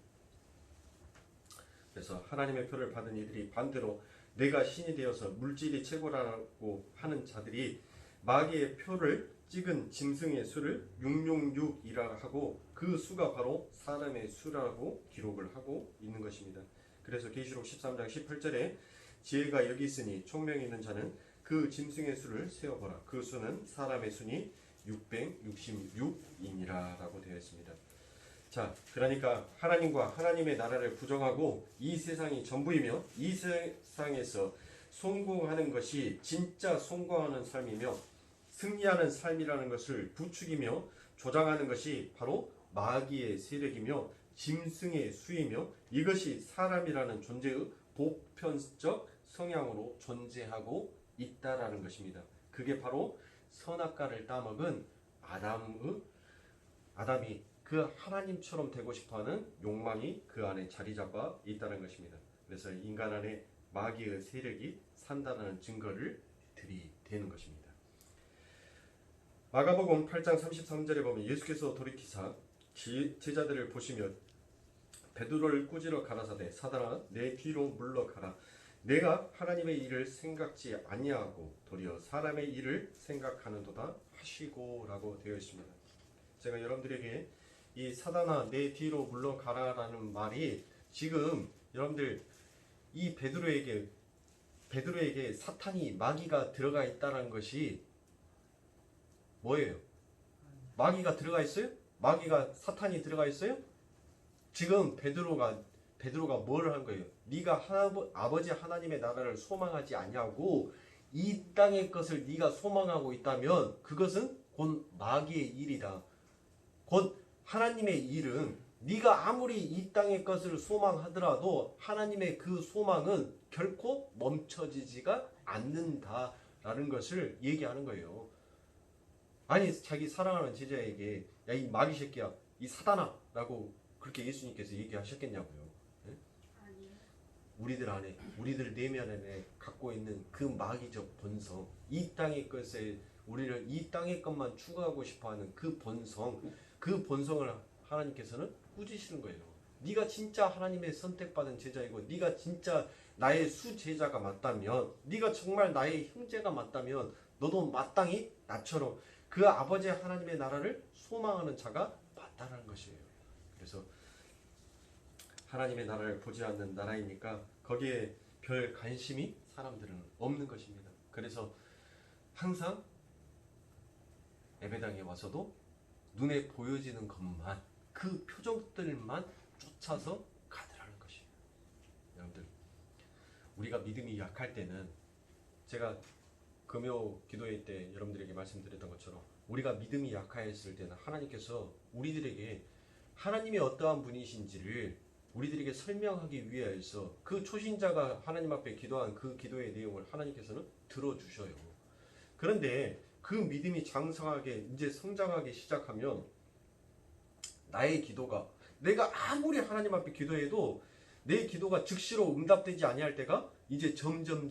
그래서 하나님의 표를 받은 이들이 반대로 내가 신이 되어서 물질이 최고라고 하는 자들이 마귀의 표를 찍은 짐승의 수를 666이라 하고 그 수가 바로 사람의 수라고 기록을 하고 있는 것입니다. 그래서 계시록 13장 18절에 지혜가 여기 있으니 총명이 있는 자는 그 짐승의 수를 세어보라. 그 수는 사람의 수니 666이니라 라고 되어 있습니다. 자, 그러니까 하나님과 하나님의 나라를 부정하고 이 세상이 전부이며 이 세상에서 성공하는 것이 진짜 성공하는 삶이며 승리하는 삶이라는 것을 부추기며 조장하는 것이 바로 마귀의 세력이며 짐승의 수이며 이것이 사람이라는 존재의 보편적 성향으로 존재하고 있다라는 것입니다. 그게 바로 선악과를 따먹은 아담이 그 하나님처럼 되고 싶어하는 욕망이 그 안에 자리 잡아 있다는 것입니다. 그래서 인간 안에 마귀의 세력이 산다는 증거를 들이대는 것입니다. 마가복음 8장 33절에 보면 예수께서 돌이키사 제자들을 보시며 베드로를 꾸짖어 가라사대 사단아 내 뒤로 물러가라. 내가 하나님의 일을 생각지 아니하고 도리어 사람의 일을 생각하는도다 하시고라고 되어 있습니다. 제가 여러분들에게 이 사단아 내 뒤로 물러가라라는 말이 지금 여러분들 이 베드로에게 사탄이 마귀가 들어가 있다는 것이 뭐예요? 마귀가 들어가 있어요? 마귀가 사탄이 들어가 있어요? 지금 베드로가 뭘 한 거예요? 네가 아버지 하나님의 나라를 소망하지 아니하고 이 땅의 것을 네가 소망하고 있다면 그것은 곧 마귀의 일이다. 곧 하나님의 일은 네가 아무리 이 땅의 것을 소망하더라도 하나님의 그 소망은 결코 멈춰지지가 않는다라는 것을 얘기하는 거예요. 아니 자기 사랑하는 제자에게 야 이 마귀 새끼야 이 사단아 라고 그렇게 예수님께서 얘기하셨겠냐고요. 네? 우리들 안에 우리들 내면 안에 갖고 있는 그 마귀적 본성 이 땅의 것에 우리를 이 땅의 것만 추구하고 싶어하는 그 본성을 하나님께서는 꾸짖으시는 거예요. 네가 진짜 하나님의 선택받은 제자이고 네가 진짜 나의 수제자가 맞다면 네가 정말 나의 형제가 맞다면 너도 마땅히 나처럼 그 아버지 하나님의 나라를 소망하는 자가 맞다라는 것이에요. 그래서 하나님의 나라를 보지 않는 나라이니까 거기에 별 관심이 사람들은 없는 것입니다. 그래서 항상 예배당에 와서도 눈에 보여지는 것만 그 표정들만 쫓아서 가더라는 것이에요. 여러분들 우리가 믿음이 약할 때는 제가 금요 기도회 때 여러분들에게 말씀드렸던 것처럼 우리가 믿음이 약하였을 때는 하나님께서 우리들에게 하나님이 어떠한 분이신지를 우리들에게 설명하기 위해서 그 초신자가 하나님 앞에 기도한 그 기도의 내용을 하나님께서는 들어주셔요. 그런데 그 믿음이 장성하게 이제 성장하기 시작하면 나의 기도가 내가 아무리 하나님 앞에 기도해도 내 기도가 즉시로 응답되지 아니할 때가 이제 점점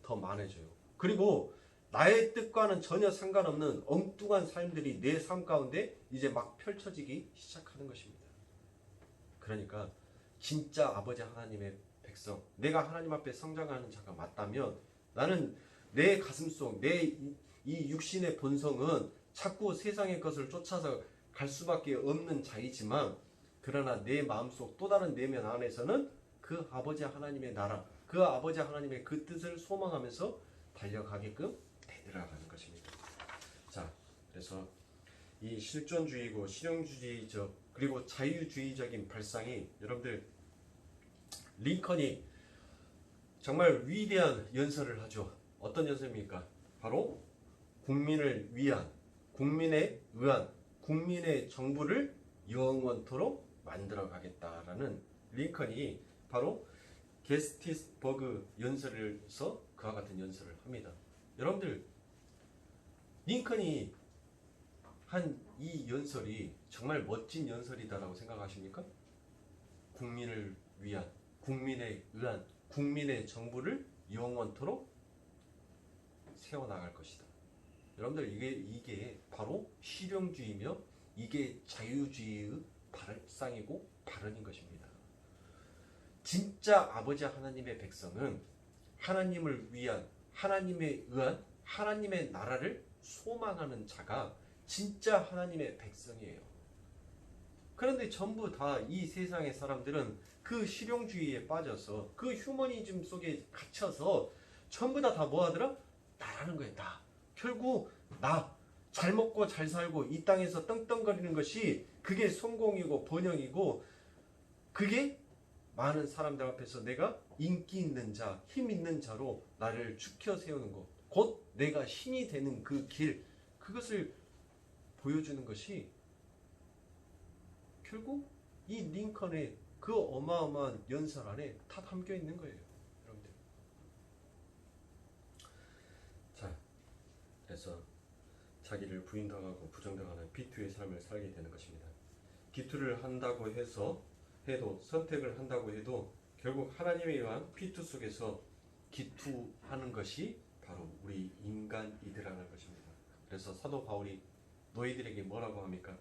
더 많아져요. 그리고 나의 뜻과는 전혀 상관없는 엉뚱한 삶들이 내 삶 가운데 이제 막 펼쳐지기 시작하는 것입니다. 그러니까 진짜 아버지 하나님의 백성, 내가 하나님 앞에 성장하는 자가 맞다면 나는 내 가슴속, 내 이 육신의 본성은 자꾸 세상의 것을 쫓아서 갈 수밖에 없는 자이지만 그러나 내 마음속 또 다른 내면 안에서는 그 아버지 하나님의 나라, 그 아버지 하나님의 그 뜻을 소망하면서 달려가게끔 되돌아가는 것입니다. 자, 그래서 이 실존주의고 실용주의적 그리고 자유주의적인 발상이 여러분들 링컨이 정말 위대한 연설을 하죠. 어떤 연설입니까? 바로 국민을 위한, 국민에 의한, 국민의 정부를 영원토록 만들어 가겠다라는 링컨이 바로 게스티스버그 연설에서 그와 같은 연설을 합니다. 여러분들 링컨이 한 이 연설이 정말 멋진 연설이다라고 생각하십니까? 국민을 위한, 국민에 의한, 국민의 정부를 영원토록 세워나갈 것이다. 여러분들 이게 바로 실용주의며 이게 자유주의의 발상이고 발언인 것입니다. 진짜 아버지 하나님의 백성은 하나님을 위한, 하나님에 의한 하나님의 나라를 소망하는 자가 진짜 하나님의 백성이에요. 그런데 전부 다 이 세상의 사람들은 그 실용주의에 빠져서 그 휴머니즘 속에 갇혀서 전부 다 뭐 하더라? 나라는 거예요. 나. 결국 나. 잘 먹고 잘 살고 이 땅에서 떵떵거리는 것이 그게 성공이고 번영이고, 그게 많은 사람들 앞에서 내가 인기 있는 자, 힘 있는 자로 나를 축혀 세우는 것, 곧 내가 신이 되는 그 길, 그것을 보여주는 것이 결국 이 링컨의 그 어마어마한 연설 안에 다 담겨 있는 거예요, 여러분들. 자, 그래서 자기를 부인당하고 부정당하는 비투의 삶을 살게 되는 것입니다. 기투를 한다고 해도 선택을 한다고 해도 결국 하나님에 의한 피투 속에서 기투하는 것이 바로 우리 인간이더라는 것입니다. 그래서 사도 바울이 너희들에게 뭐라고 합니까?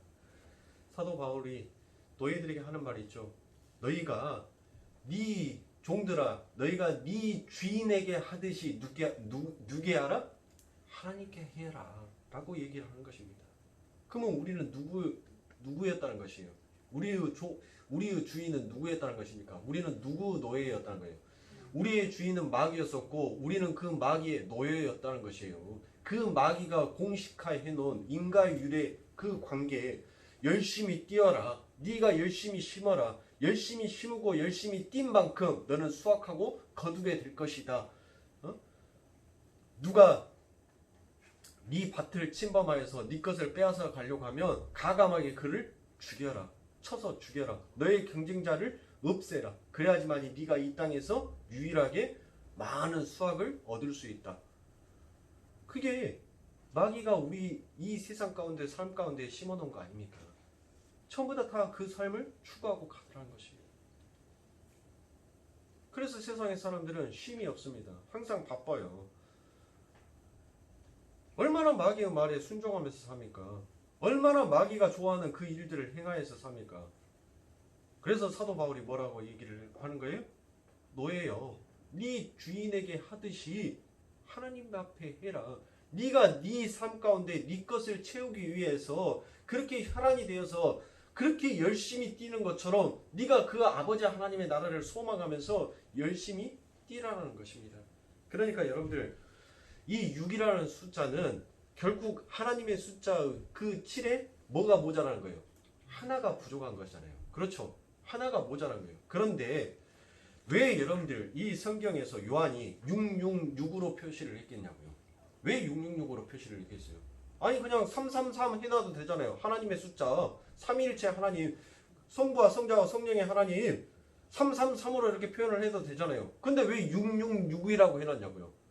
사도 바울이 너희들에게 하는 말이 있죠. 너희가 네 종들아, 너희가 네 주인에게 하듯이 누게 하라? 하나님께 해라 라고 얘기를 하는 것입니다. 그러면 우리는 누구였다는 것이에요? 우리의 주인은 누구였다는 것입니까? 우리는 누구 노예였다는 거예요. 우리의 주인은 마귀였었고 우리는 그 마귀의 노예였다는 것이에요. 그 마귀가 공식화해 놓은 인과율의 그 관계에 열심히 뛰어라. 네가 열심히 심어라. 열심히 심고 열심히 뛴 만큼 너는 수확하고 거두게 될 것이다. 누가 네 밭을 침범하여서 네 것을 빼앗아 가려고 하면 가감하게 그를 죽여라. 쳐서 죽여라. 너의 경쟁자를 없애라. 그래야지만이 네가 이 땅에서 유일하게 많은 수확을 얻을 수 있다. 그게 마귀가 우리 이 세상 가운데, 삶 가운데 심어놓은 거 아닙니까? 처음부터 다 그 삶을 추구하고 가더라는 것이에요. 그래서 세상의 사람들은 쉼이 없습니다. 항상 바빠요. 얼마나 마귀의 말에 순종하면서 삽니까? 얼마나 마귀가 좋아하는 그 일들을 행하여서 삽니까? 그래서 사도 바울이 뭐라고 얘기를 하는 거예요? 노예여, 네 주인에게 하듯이 하나님 앞에 해라. 네가 네 삶 가운데 네 것을 채우기 위해서 그렇게 혈안이 되어서 그렇게 열심히 뛰는 것처럼 네가 그 아버지 하나님의 나라를 소망하면서 열심히 뛰라는 것입니다. 그러니까 여러분들, 이 6이라는 숫자는 결국 하나님의 숫자 그 7에 뭐가 모자라는 거예요? 하나가 부족한 것이잖아요. 그렇죠? 하나가 모자란 거예요. 그런데 왜 여러분들 이 성경에서 요한이 666으로 표시를 했겠냐고요? 왜 666으로 표시를 했겠어요? 아니 그냥 333 해놔도 되잖아요. 하나님의 숫자, 삼위일체 하나님, 성부와 성자와 성령의 하나님 333으로 이렇게 표현을 해도 되잖아요. 근데 왜 666이라고 해놨냐고요?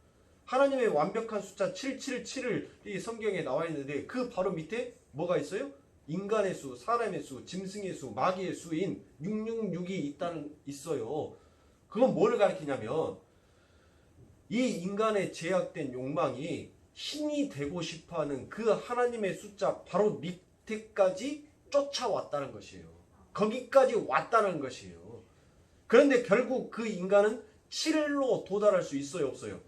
하나님의 완벽한 숫자 777을 이 성경에 나와 있는데 그 바로 밑에 뭐가 있어요? 인간의 수, 사람의 수, 짐승의 수, 마귀의 수인 666이 있어요. 그건 뭘 가리키냐면 이 인간의 제약된 욕망이 신이 되고 싶어하는 그 하나님의 숫자 바로 밑에까지 쫓아왔다는 것이에요. 거기까지 왔다는 것이에요. 그런데 결국 그 인간은 7로 도달할 수 있어요, 없어요?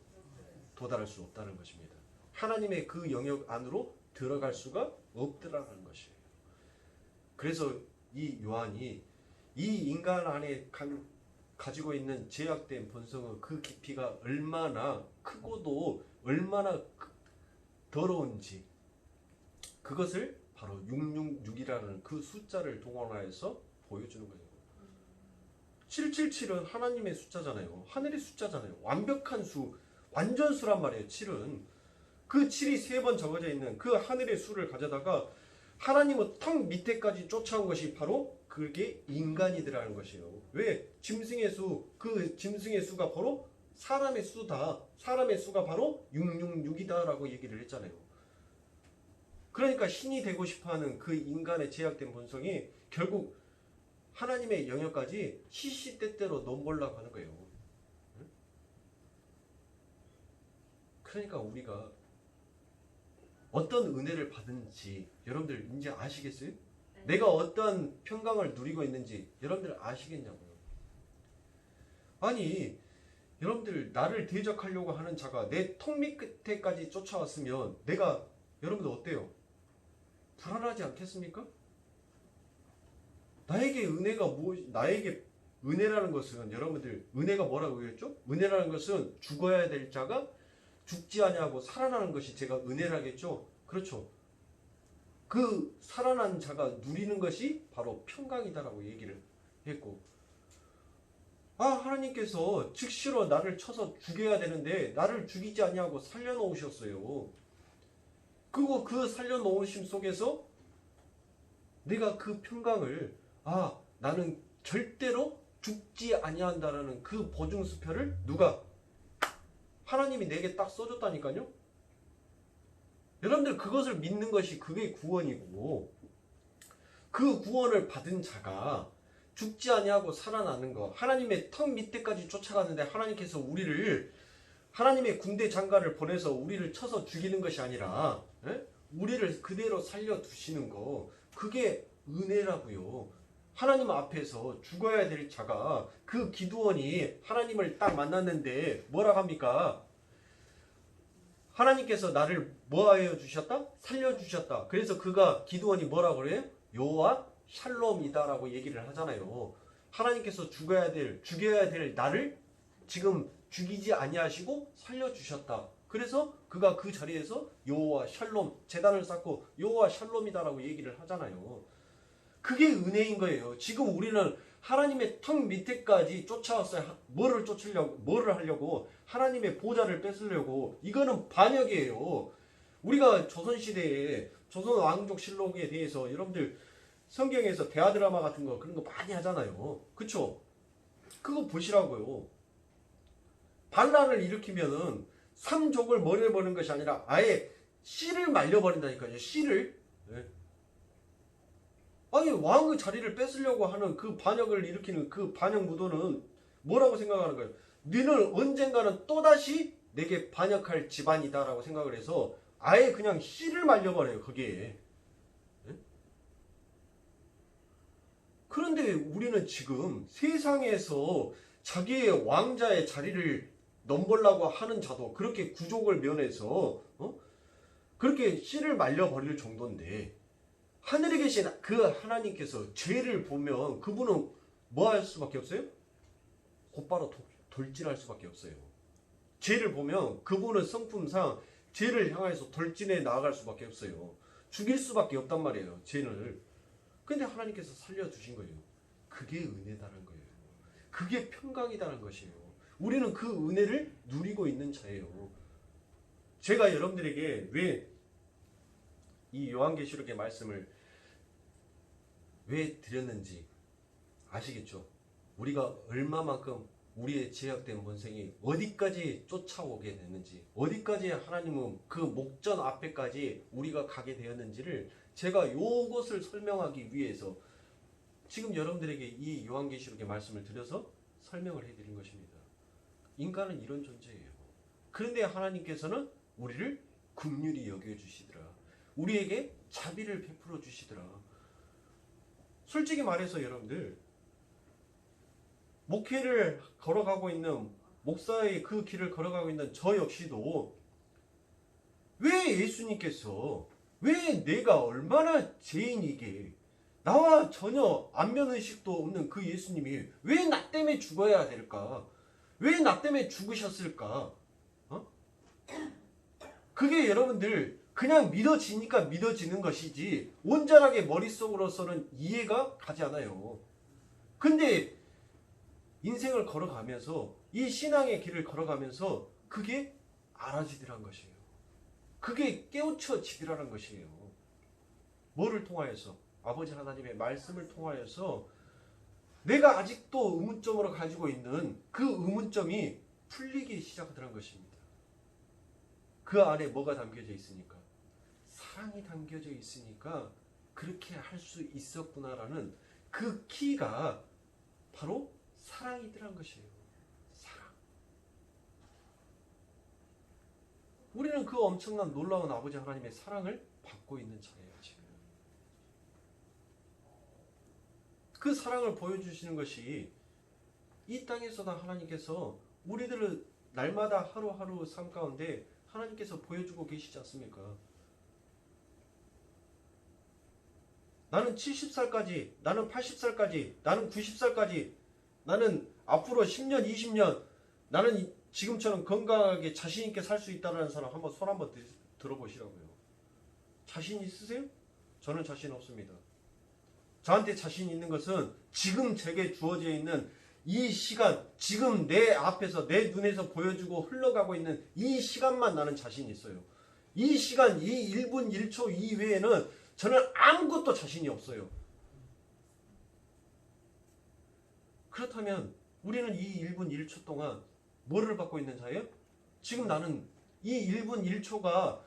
도달할 수 없다는 것입니다. 하나님의 그 영역 안으로 들어갈 수가 없더라는 것이에요. 그래서 이 요한이 이 인간 안에 가지고 있는 제약된 본성의 그 깊이가 얼마나 크고도 얼마나 더러운지, 그것을 바로 666이라는 그 숫자를 동원하여서 보여주는 거예요. 777은 하나님의 숫자잖아요. 하늘의 숫자잖아요. 완벽한 수, 완전수란 말이에요. 7은 그 7이 3번 적어져 있는 그 하늘의 수를 가져다가 하나님은 턱 밑에까지 쫓아온 것이 바로 그게 인간이더라는 것이에요. 왜? 짐승의 수, 그 짐승의 수가 바로 사람의 수다. 사람의 수가 바로 666이다 라고 얘기를 했잖아요. 그러니까 신이 되고 싶어하는 그 인간의 제약된 본성이 결국 하나님의 영역까지 시시때때로 넘보려고 하는 거예요. 그러니까 우리가 어떤 은혜를 받은지 여러분들 이제 아시겠어요? 네. 내가 어떤 평강을 누리고 있는지 여러분들 아시겠냐고요. 아니 여러분들 나를 대적하려고 하는 자가 내 턱 밑에까지 쫓아왔으면 내가 여러분들 어때요? 불안하지 않겠습니까? 나에게 은혜가 나에게 은혜라는 것은 여러분들 은혜가 뭐라고 했죠? 은혜라는 것은 죽어야 될 자가 죽지 아니하고 살아나는 것이 제가 은혜라겠죠? 그렇죠. 그 살아난 자가 누리는 것이 바로 평강이다라고 얘기를 했고, 하나님께서 즉시로 나를 쳐서 죽여야 되는데 나를 죽이지 아니하고 살려놓으셨어요. 그리고 그 살려놓으심 속에서 내가 그 평강을 나는 절대로 죽지 아니한다라는 그 보증수표를 누가? 하나님이 내게 딱 써줬다니까요. 여러분들 그것을 믿는 것이 그게 구원이고, 그 구원을 받은 자가 죽지 아니하고 살아나는 거, 하나님의 턱 밑에까지 쫓아가는데 하나님께서 우리를 하나님의 군대 장관을 보내서 우리를 쳐서 죽이는 것이 아니라 우리를 그대로 살려두시는 거, 그게 은혜라고요. 하나님 앞에서 죽어야 될 자가, 그 기드온이 하나님을 딱 만났는데 뭐라고 합니까? 하나님께서 나를 뭐하여 주셨다? 살려주셨다. 그래서 기드온이 뭐라고 그래요? 여호와 샬롬이다라고 얘기를 하잖아요. 하나님께서 죽여야 될 나를 지금 죽이지 아니하시고 살려주셨다. 그래서 그가 그 자리에서 여호와 샬롬, 제단을 쌓고 여호와 샬롬이다라고 얘기를 하잖아요. 그게 은혜인 거예요. 지금 우리는 하나님의 턱 밑에까지 쫓아왔어요. 뭐를 하려고? 하나님의 보좌를 뺏으려고. 이거는 반역이에요. 우리가 조선시대에 조선 왕족 실록에 대해서 여러분들 성경에서 대하 드라마 같은 거 그런 거 많이 하잖아요. 그쵸? 그거 보시라고요. 반란을 일으키면은 삼족을 몰아버리는 것이 아니라 아예 씨를 말려버린다니까요. 씨를. 네. 아니 왕의 자리를 뺏으려고 하는 그 반역을 일으키는 그 반역 무도는 뭐라고 생각하는 거예요? 너는 언젠가는 또다시 내게 반역할 집안이다라고 생각을 해서 아예 그냥 씨를 말려버려요. 거기에. 네? 그런데 우리는 지금 세상에서 자기의 왕자의 자리를 넘보려고 하는 자도 그렇게 구족을 면해서 그렇게 씨를 말려버릴 정도인데, 하늘에 계신 그 하나님께서 죄를 보면 그분은 뭐 할 수밖에 없어요? 곧바로 돌진할 수밖에 없어요. 죄를 보면 그분은 성품상 죄를 향해서 돌진해 나아갈 수밖에 없어요. 죽일 수밖에 없단 말이에요. 죄를. 근데 하나님께서 살려주신 거예요. 그게 은혜다는 거예요. 그게 평강이다는 것이에요. 우리는 그 은혜를 누리고 있는 자예요. 제가 여러분들에게 왜 이 요한계시록의 말씀을 왜 드렸는지 아시겠죠? 우리가 얼마만큼 우리의 제약된 본성이 어디까지 쫓아오게 됐는지, 어디까지 하나님은 그 목전 앞에까지 우리가 가게 되었는지를 제가 요것을 설명하기 위해서 지금 여러분들에게 이 요한계시록의 말씀을 드려서 설명을 해드린 것입니다. 인간은 이런 존재예요. 그런데 하나님께서는 우리를 긍휼히 여겨주시더라. 우리에게 자비를 베풀어 주시더라. 솔직히 말해서 여러분들, 목회를 걸어가고 있는 목사의 그 길을 걸어가고 있는 저 역시도 왜 예수님께서, 왜 내가 얼마나 죄인이게 나와 전혀 안면의식도 없는 그 예수님이 왜 나 때문에 죽어야 될까? 왜 나 때문에 죽으셨을까? 그게 여러분들 그냥 믿어지니까 믿어지는 것이지 온전하게 머릿속으로서는 이해가 가지 않아요. 근데 인생을 걸어가면서, 이 신앙의 길을 걸어가면서 그게 알아지더란 것이에요. 그게 깨우쳐지더라는 것이에요. 뭐를 통하여서? 아버지 하나님의 말씀을 통하여서 내가 아직도 의문점으로 가지고 있는 그 의문점이 풀리기 시작하더란 것입니다. 그 안에 뭐가 담겨져 있으니까? 사랑이 담겨져 있으니까 그렇게 할 수 있었구나라는 그 키가 바로 사랑이더란 것이에요. 사랑. 우리는 그 엄청난 놀라운 아버지 하나님의 사랑을 받고 있는 자예요. 지금 그 사랑을 보여주시는 것이 이 땅에서도 하나님께서 우리들을 날마다 하루하루 삶 가운데 하나님께서 보여주고 계시지 않습니까? 나는 70살까지, 나는 80살까지, 나는 90살까지, 나는 앞으로 10년, 20년, 나는 지금처럼 건강하게 자신 있게 살 수 있다는 사람 한번 손 한번 들어보시라고요. 자신 있으세요? 저는 자신 없습니다. 저한테 자신 있는 것은 지금 제게 주어져 있는 이 시간, 지금 내 앞에서 내 눈에서 보여주고 흘러가고 있는 이 시간만 나는 자신 있어요. 이 시간, 이 1분 1초 이외에는 저는 아무것도 자신이 없어요. 그렇다면 우리는 이 1분 1초 동안 뭐를 받고 있는 자예요? 지금 나는 이 1분 1초가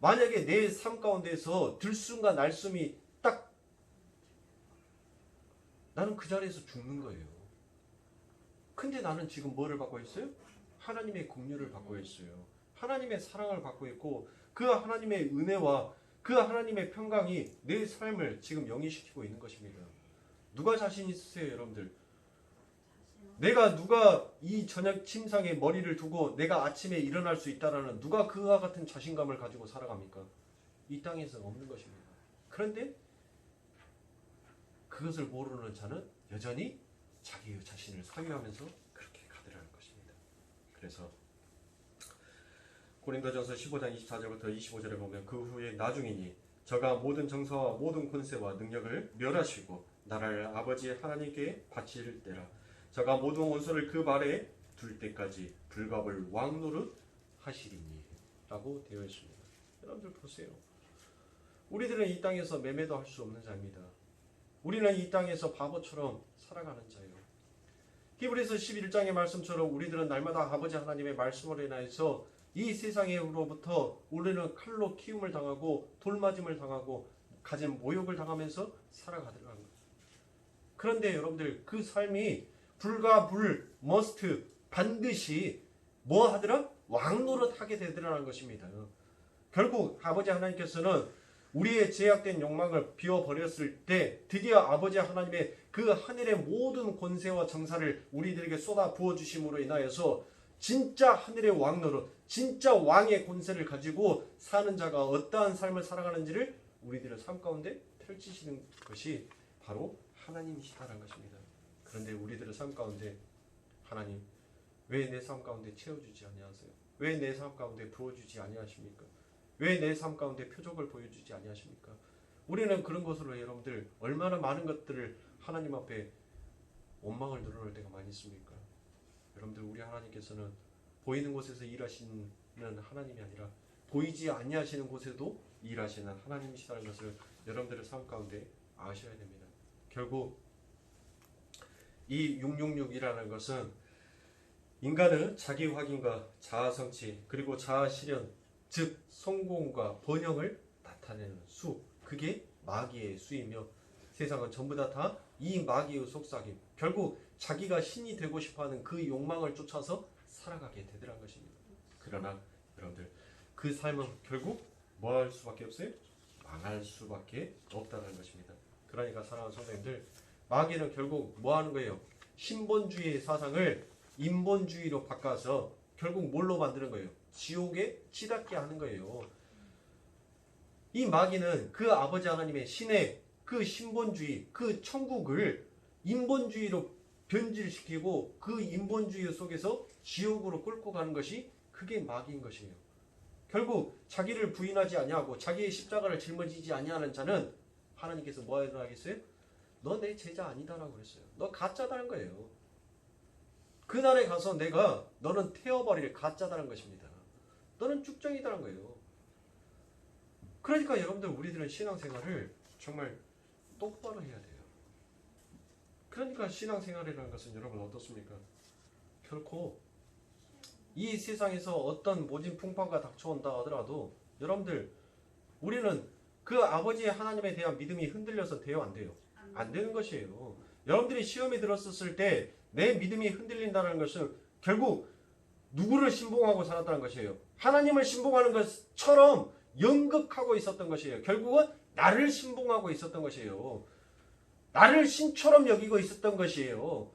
만약에 내 삶 가운데서 들숨과 날숨이 딱 나는 그 자리에서 죽는 거예요. 근데 나는 지금 뭐를 받고 있어요? 하나님의 긍휼을 받고 있어요. 하나님의 사랑을 받고 있고 그 하나님의 은혜와 그 하나님의 평강이 내 삶을 지금 영위시키고 있는 것입니다. 누가 자신 있으세요, 여러분들? 누가 이 저녁 침상에 머리를 두고 내가 아침에 일어날 수 있다라는 누가 그와 같은 자신감을 가지고 살아갑니까? 이 땅에서 없는 것입니다. 그런데 그것을 모르는 자는 여전히 자기 자신을 사유하면서 그렇게 가더라는 것입니다. 그래서 고린도전서 15장 24절부터 25절에 보면 그 후에 나중이니 저가 모든 정사와 모든 권세와 능력을 멸하시고 나라를 아버지 하나님께 바칠 때라 저가 모든 원수를 그 발에 둘 때까지 불갑을 왕노릇 하시리니 라고 되어 있습니다. 여러분들 보세요. 우리들은 이 땅에서 매매도 할 수 없는 자입니다. 우리는 이 땅에서 바보처럼 살아가는 자예요. 히브리서 11장의 말씀처럼 우리들은 날마다 아버지 하나님의 말씀으로 인하여서 이 세상으로부터 우리는 칼로 키움을 당하고 돌맞음을 당하고 가진 모욕을 당하면서 살아가더라는 거예요. 그런데 여러분들 그 삶이 불과 불, 머스트, 반드시 뭐 하더라? 왕노릇 하게 되더라는 것입니다. 결국 아버지 하나님께서는 우리의 제약된 욕망을 비워버렸을 때 드디어 아버지 하나님의 그 하늘의 모든 권세와 정사를 우리들에게 쏟아 부어주심으로 인하여서 진짜 하늘의 왕노릇, 진짜 왕의 권세를 가지고 사는 자가 어떠한 삶을 살아가는지를 우리들의 삶 가운데 펼치시는 것이 바로 하나님이시다라는 것입니다. 그런데 우리들의 삶 가운데 하나님 왜 내 삶 가운데 채워주지 아니하세요? 왜 내 삶 가운데 부어주지 아니하십니까? 왜 내 삶 가운데 표적을 보여주지 아니하십니까? 우리는 그런 것으로 여러분들 얼마나 많은 것들을 하나님 앞에 원망을 늘어놓을 때가 많이 있습니까? 여러분들 우리 하나님께서는 보이는 곳에서 일하시는 하나님이 아니라 보이지 아니하시는 곳에도 일하시는 하나님이시라는 것을 여러분들의 삶 가운데 아셔야 됩니다. 결국 이 666이라는 것은 인간은 자기 확인과 자아 성취 그리고 자아 실현 즉 성공과 번영을 나타내는 수 그게 마귀의 수이며 세상은 전부 다 이 마귀의 속삭임 결국 자기가 신이 되고 싶어하는 그 욕망을 쫓아서 살아가게 되더란 것입니다. 그러나 여러분들 그 삶은 결국 뭐 할 수밖에 없어요? 망할 수밖에 없다는 것입니다. 그러니까 사랑하는 성도님들 마귀는 결국 뭐 하는 거예요? 신본주의의 사상을 인본주의로 바꿔서 결국 뭘로 만드는 거예요? 지옥에 치닫게 하는 거예요. 이 마귀는 그 아버지 하나님의 신의 그 신본주의, 그 천국을 인본주의로 변질시키고 그 인본주의 속에서 지옥으로 끌고 가는 것이 그게 마귀인 것이에요. 결국 자기를 부인하지 아니하고 자기의 십자가를 짊어지지 아니하는 자는 하나님께서 뭐 하겠어요? 너 내 제자 아니다라고 그랬어요. 너 가짜다는 거예요. 그날에 가서 내가 너는 태워버릴 가짜다는 것입니다. 너는 쭉정이다는 거예요. 그러니까 여러분들 우리들은 신앙생활을 정말 똑바로 해야 돼요. 그러니까 신앙생활이라는 것은 여러분 어떻습니까? 결코 이 세상에서 어떤 모진 풍파가 닥쳐온다 하더라도 여러분들 우리는 그 아버지 하나님에 대한 믿음이 흔들려서 돼요? 안 돼요? 안 되는 것이에요. 여러분들이 시험에 들었을 때 내 믿음이 흔들린다는 것은 결국 누구를 신봉하고 살았다는 것이에요. 하나님을 신봉하는 것처럼 연극하고 있었던 것이에요. 결국은 나를 신봉하고 있었던 것이에요. 나를 신처럼 여기고 있었던 것이에요.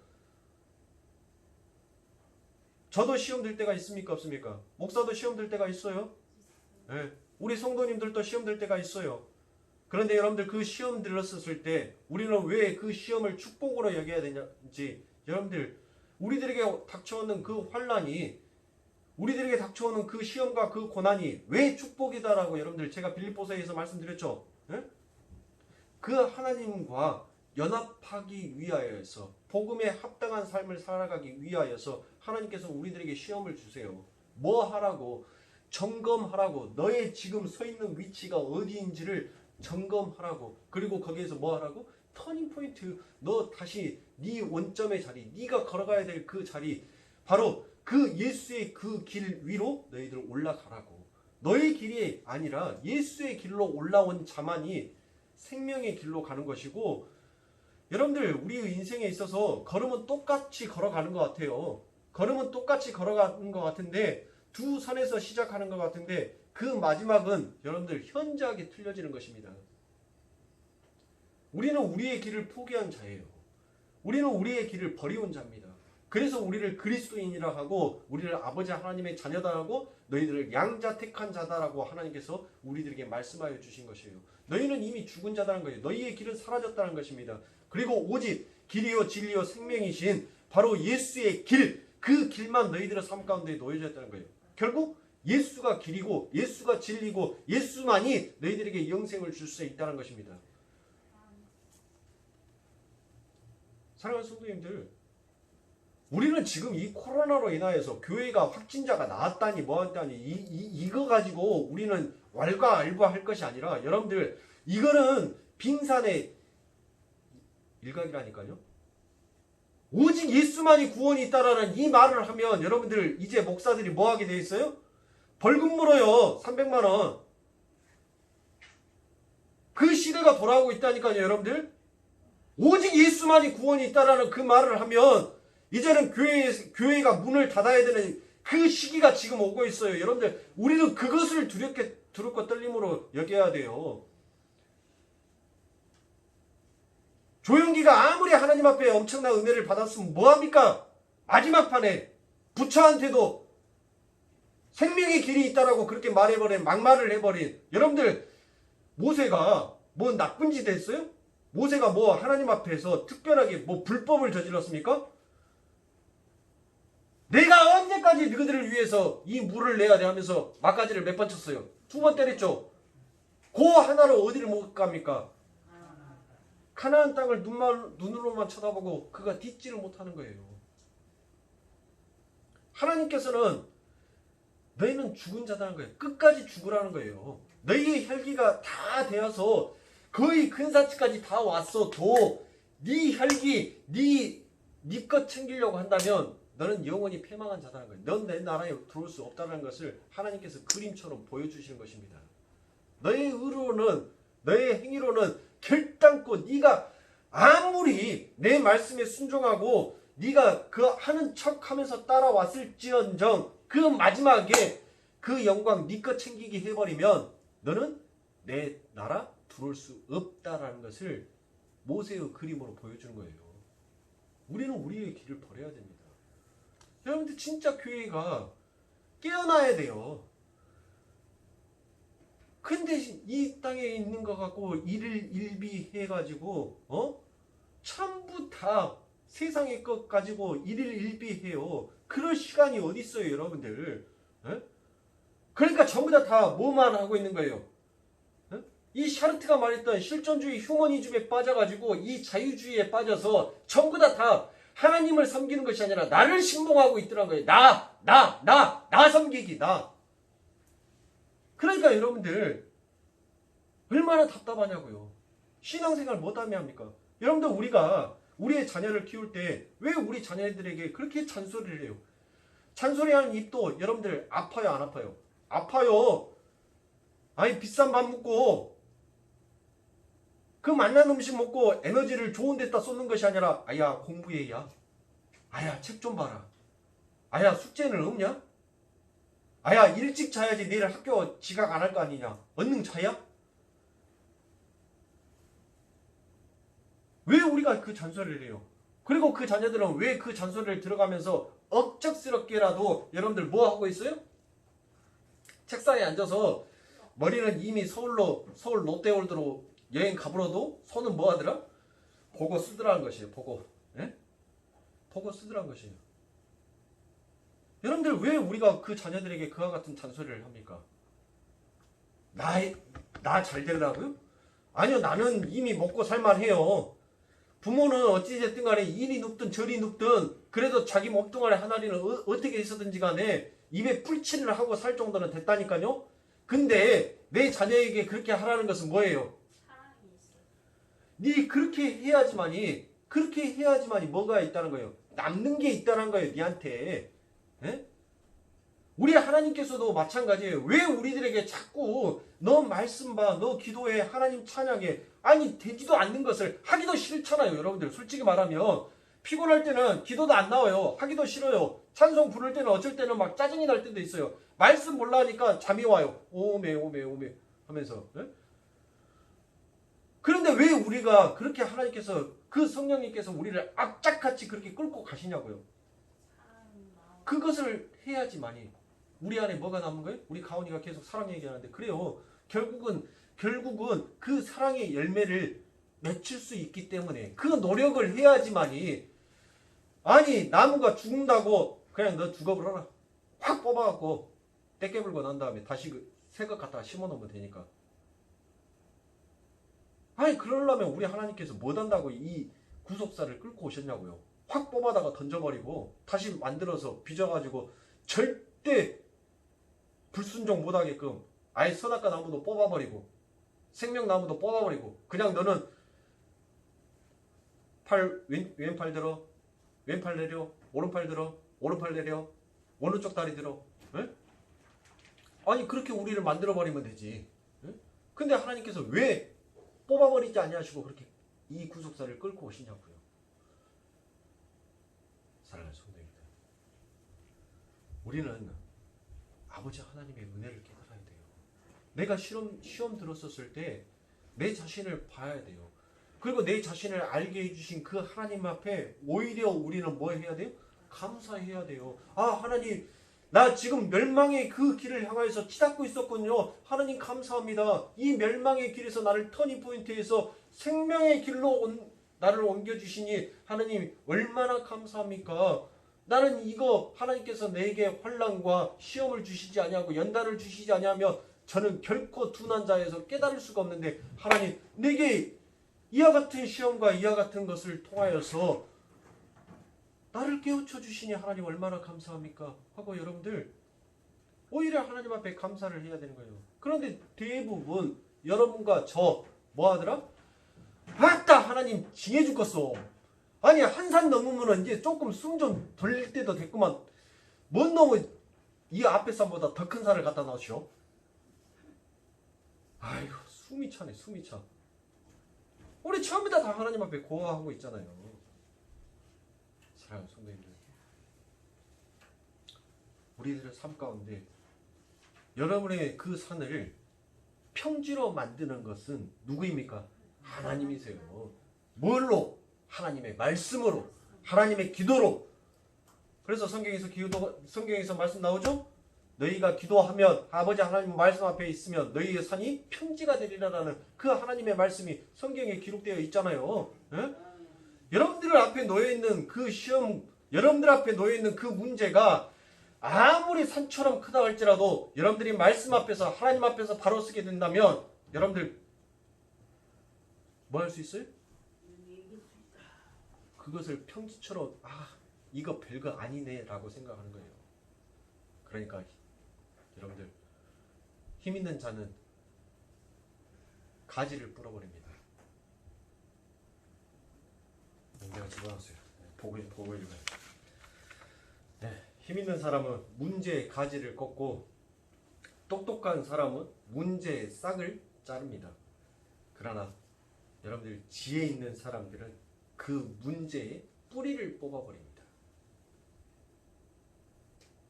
저도 시험 들 때가 있습니까? 없습니까? 목사도 시험 들 때가 있어요. 네. 우리 성도님들도 시험 들 때가 있어요. 그런데 여러분들 그 시험 들었을 때 우리는 왜 그 시험을 축복으로 여겨야 되는지 여러분들 우리들에게 닥쳐오는 그 환난이 우리들에게 닥쳐오는 그 시험과 그 고난이 왜 축복이다라고 여러분들 제가 빌립보서에서 말씀드렸죠. 네? 그 하나님과 연합하기 위하여서 복음에 합당한 삶을 살아가기 위하여서 하나님께서 우리들에게 시험을 주세요. 뭐 하라고? 점검하라고. 너의 지금 서 있는 위치가 어디인지를 점검하라고. 그리고 거기에서 뭐 하라고? 터닝 포인트. 너 다시 네 원점의 자리, 네가 걸어가야 될 그 자리, 바로 그 예수의 그 길 위로 너희들 올라가라고. 너의 길이 아니라 예수의 길로 올라온 자만이 생명의 길로 가는 것이고, 여러분들 우리 인생에 있어서 걸음은 똑같이 걸어가는 것 같아요. 걸음은 똑같이 걸어가는 것 같은데 두 선에서 시작하는 것 같은데 그 마지막은 여러분들 현저하게 틀려지는 것입니다. 우리는 우리의 길을 포기한 자예요. 우리는 우리의 길을 버리온 자입니다. 그래서 우리를 그리스도인이라 하고 우리를 아버지 하나님의 자녀다 하고 너희들을 양자 택한 자다라고 하나님께서 우리들에게 말씀하여 주신 것이에요. 너희는 이미 죽은 자다는 거예요. 너희의 길은 사라졌다는 것입니다. 그리고 오직 길이요 진리요 생명이신 바로 예수의 길, 그 길만 너희들의 삶 가운데 놓여져 있다는 거예요. 결국 예수가 길이고 예수가 진리고 예수만이 너희들에게 영생을 줄 수 있다는 것입니다. 사랑하는 성도님들, 우리는 지금 이 코로나로 인하여서 교회가 확진자가 나왔다니 뭐하다니 이거 가지고 우리는 왈가왈부할 것이 아니라 여러분들 이거는 빙산의 일각이라니까요. 오직 예수만이 구원이 있다라는 이 말을 하면 여러분들 이제 목사들이 뭐 하게 돼 있어요? 벌금 물어요. 300만 원. 그 시대가 돌아오고 있다니까요, 여러분들. 오직 예수만이 구원이 있다라는 그 말을 하면 이제는 교회가 문을 닫아야 되는 그 시기가 지금 오고 있어요. 여러분들 우리는 그것을 두렵고 떨림으로 여겨야 돼요. 조용기가 아무리 하나님 앞에 엄청난 은혜를 받았으면 뭐합니까? 마지막 판에 부처한테도 생명의 길이 있다라고 그렇게 말해버린, 막말을 해버린 여러분들, 모세가 뭐 나쁜 짓 했어요? 모세가 뭐 하나님 앞에서 특별하게 뭐 불법을 저질렀습니까? 내가 언제까지 너희들을 위해서 이 물을 내야 돼 하면서 막가지를 몇 번 쳤어요? 2번 때렸죠. 그 하나로 어디를 못 갑니까? 가나안 땅을 눈으로만 쳐다보고 그가 딛지를 못하는 거예요. 하나님께서는 너희는 죽은 자다는 거예요. 끝까지 죽으라는 거예요. 너희의 혈기가 다 되어서 거의 근사치까지 다 왔어도 네 혈기, 네 것 챙기려고 한다면 너는 영원히 패망한 자다는 거예요. 넌 내 나라에 들어올 수 없다는 것을 하나님께서 그림처럼 보여주시는 것입니다. 너의 의로는, 너의 행위로는 결단코 네가 아무리 내 말씀에 순종하고 네가 그 하는 척하면서 따라왔을지언정 그 마지막에 그 영광 네 것 챙기기 해버리면 너는 내 나라 들어올 수 없다라는 것을 모세의 그림으로 보여주는 거예요. 우리는 우리의 길을 버려야 됩니다. 여러분들 진짜 교회가 깨어나야 돼요. 근데 이 땅에 있는 거 갖고 일일일비 해가지고 전부 다 세상의 것 가지고 일일일비 해요. 그럴 시간이 어디 있어요, 여러분들? 에? 그러니까 전부 다 뭐만 하고 있는 거예요. 에? 이 샤르트가 말했던 실존주의 휴머니즘에 빠져가지고 이 자유주의에 빠져서 전부 다 하나님을 섬기는 것이 아니라 나를 신봉하고 있더란 거예요. 나 섬기기, 나. 그러니까 여러분들 얼마나 답답하냐고요. 신앙생활 못하면 합니까? 여러분들 우리가 우리의 자녀를 키울 때 왜 우리 자녀들에게 그렇게 잔소리를 해요? 잔소리하는 입도 여러분들 아파요, 안 아파요? 아파요. 아니 비싼 밥 먹고 그 맛난 음식 먹고 에너지를 좋은 데다 쏟는 것이 아니라 아야 공부해, 야. 아야 책 좀 봐라. 아야 숙제는 없냐? 아야 일찍 자야지 내일 학교 지각 안 할 거 아니냐? 얼른 자야? 왜 우리가 그 잔소리를 해요? 그리고 그 자녀들은 왜 그 잔소리를 들어가면서 억척스럽게라도 여러분들 뭐 하고 있어요? 책상에 앉아서 머리는 이미 서울 롯데월드로 여행 가버려도 손은 뭐 하더라? 보고 쓰더라는 것이에요. 보고. 예? 보고 쓰더라는 것이에요. 여러분들 왜 우리가 그 자녀들에게 그와 같은 잔소리를 합니까? 나 잘 되려고요? 아니요, 나는 이미 먹고 살만해요. 부모는 어찌됐든 간에 이리 눕든 저리 눕든 그래도 자기 몸뚱아리 하나리는 어떻게 있었든지 간에 입에 풀칠을 하고 살 정도는 됐다니까요. 근데 내 자녀에게 그렇게 하라는 것은 뭐예요? 네 그렇게 해야지만이 뭐가 있다는 거예요? 남는 게 있다는 거예요, 니한테. 예? 우리 하나님께서도 마찬가지예요. 왜 우리들에게 자꾸 너 말씀 봐, 너 기도해, 하나님 찬양해. 아니 되지도 않는 것을 하기도 싫잖아요. 여러분들 솔직히 말하면 피곤할 때는 기도도 안 나와요. 하기도 싫어요. 찬송 부를 때는 어쩔 때는 막 짜증이 날 때도 있어요. 말씀 몰라 하니까 잠이 와요. 오메 하면서. 네? 그런데 왜 우리가 그렇게 하나님께서 그 성령님께서 우리를 악착같이 그렇게 끌고 가시냐고요. 그것을 해야지만이 우리 안에 뭐가 남은 거예요? 우리 가온이가 계속 사랑 얘기하는데 그래요. 결국은 그 사랑의 열매를 맺힐 수 있기 때문에 그 노력을 해야지만이 아니 나무가 죽는다고 그냥 너 죽어버려라. 확 뽑아갖고 떼깨물고 난 다음에 다시 새 것 갖다가 심어놓으면 되니까. 아니 그러려면 우리 하나님께서 못한다고 이 구속사를 끌고 오셨냐고요. 확 뽑아다가 던져버리고 다시 만들어서 빚어가지고 절대 불순종 못하게끔 아예 선악과 나무도 뽑아버리고 생명나무도 뽑아버리고 그냥 너는 왼팔 들어 왼팔 내려 오른팔 들어 오른팔 내려 오른쪽 다리 들어. 에? 아니 그렇게 우리를 만들어버리면 되지. 에? 근데 하나님께서 왜 뽑아버리지 아니하시고 그렇게 이 구속사를 끌고 오시냐고요. 사랑하는 성도입니다. 우리는 아버지 하나님의 은혜를 깨달아야 돼요. 내가 시험 들었었을 때 내 자신을 봐야 돼요. 그리고 내 자신을 알게 해주신 그 하나님 앞에 오히려 우리는 뭐 해야 돼요? 감사해야 돼요. 아 하나님 나 지금 멸망의 그 길을 향하여서 치닫고 있었군요. 하나님 감사합니다. 이 멸망의 길에서 나를 터닝포인트에서 생명의 길로 나를 옮겨주시니 하나님 얼마나 감사합니까? 나는 이거 하나님께서 내게 환난과 시험을 주시지 아니하고 연단을 주시지 아니하면 저는 결코 둔한 자에서 깨달을 수가 없는데 하나님 내게 이와 같은 시험과 이와 같은 것을 통하여서 나를 깨우쳐 주시니 하나님 얼마나 감사합니까? 하고 여러분들 오히려 하나님 앞에 감사를 해야 되는 거예요. 그런데 대부분 여러분과 저 뭐 하더라? 아따 하나님 징해 죽겠어. 아니 한 산 넘으면 이제 조금 숨 좀 돌릴 때도 됐구만. 뭔 놈의 이 앞에 산보다 더 큰 산을 갖다 놔주셔. 아이고 숨이 차네 숨이 차. 우리 처음부터 다 하나님 앞에 고아하고 있잖아요. 사랑하는 성도님들, 우리들의 삶 가운데 여러분의 그 산을 평지로 만드는 것은 누구입니까? 하나님이세요. 뭘로? 하나님의 말씀으로, 하나님의 기도로. 그래서 성경에서 말씀 나오죠? 너희가 기도하면 아버지 하나님 말씀 앞에 있으면 너희의 산이 평지가 되리라라는 그 하나님의 말씀이 성경에 기록되어 있잖아요. 에? 여러분들 앞에 놓여있는 그 시험, 여러분들 앞에 놓여있는 그 문제가 아무리 산처럼 크다 할지라도 여러분들이 말씀 앞에서 하나님 앞에서 바로 서게 된다면 여러분들 뭐 할 수 있어요? 그것을 평지처럼 이거 별거 아니네 라고 생각하는 거예요. 그러니까 여러분들 힘 있는 자는 가지를 뿌려버립니다. 내가 집어넣었어요. 보고 읽어요. 네, 힘 있는 사람은 문제의 가지를 꺾고 똑똑한 사람은 문제의 싹을 자릅니다. 그러나 여러분들 지혜 있는 사람들은 그 문제의 뿌리를 뽑아버립니다.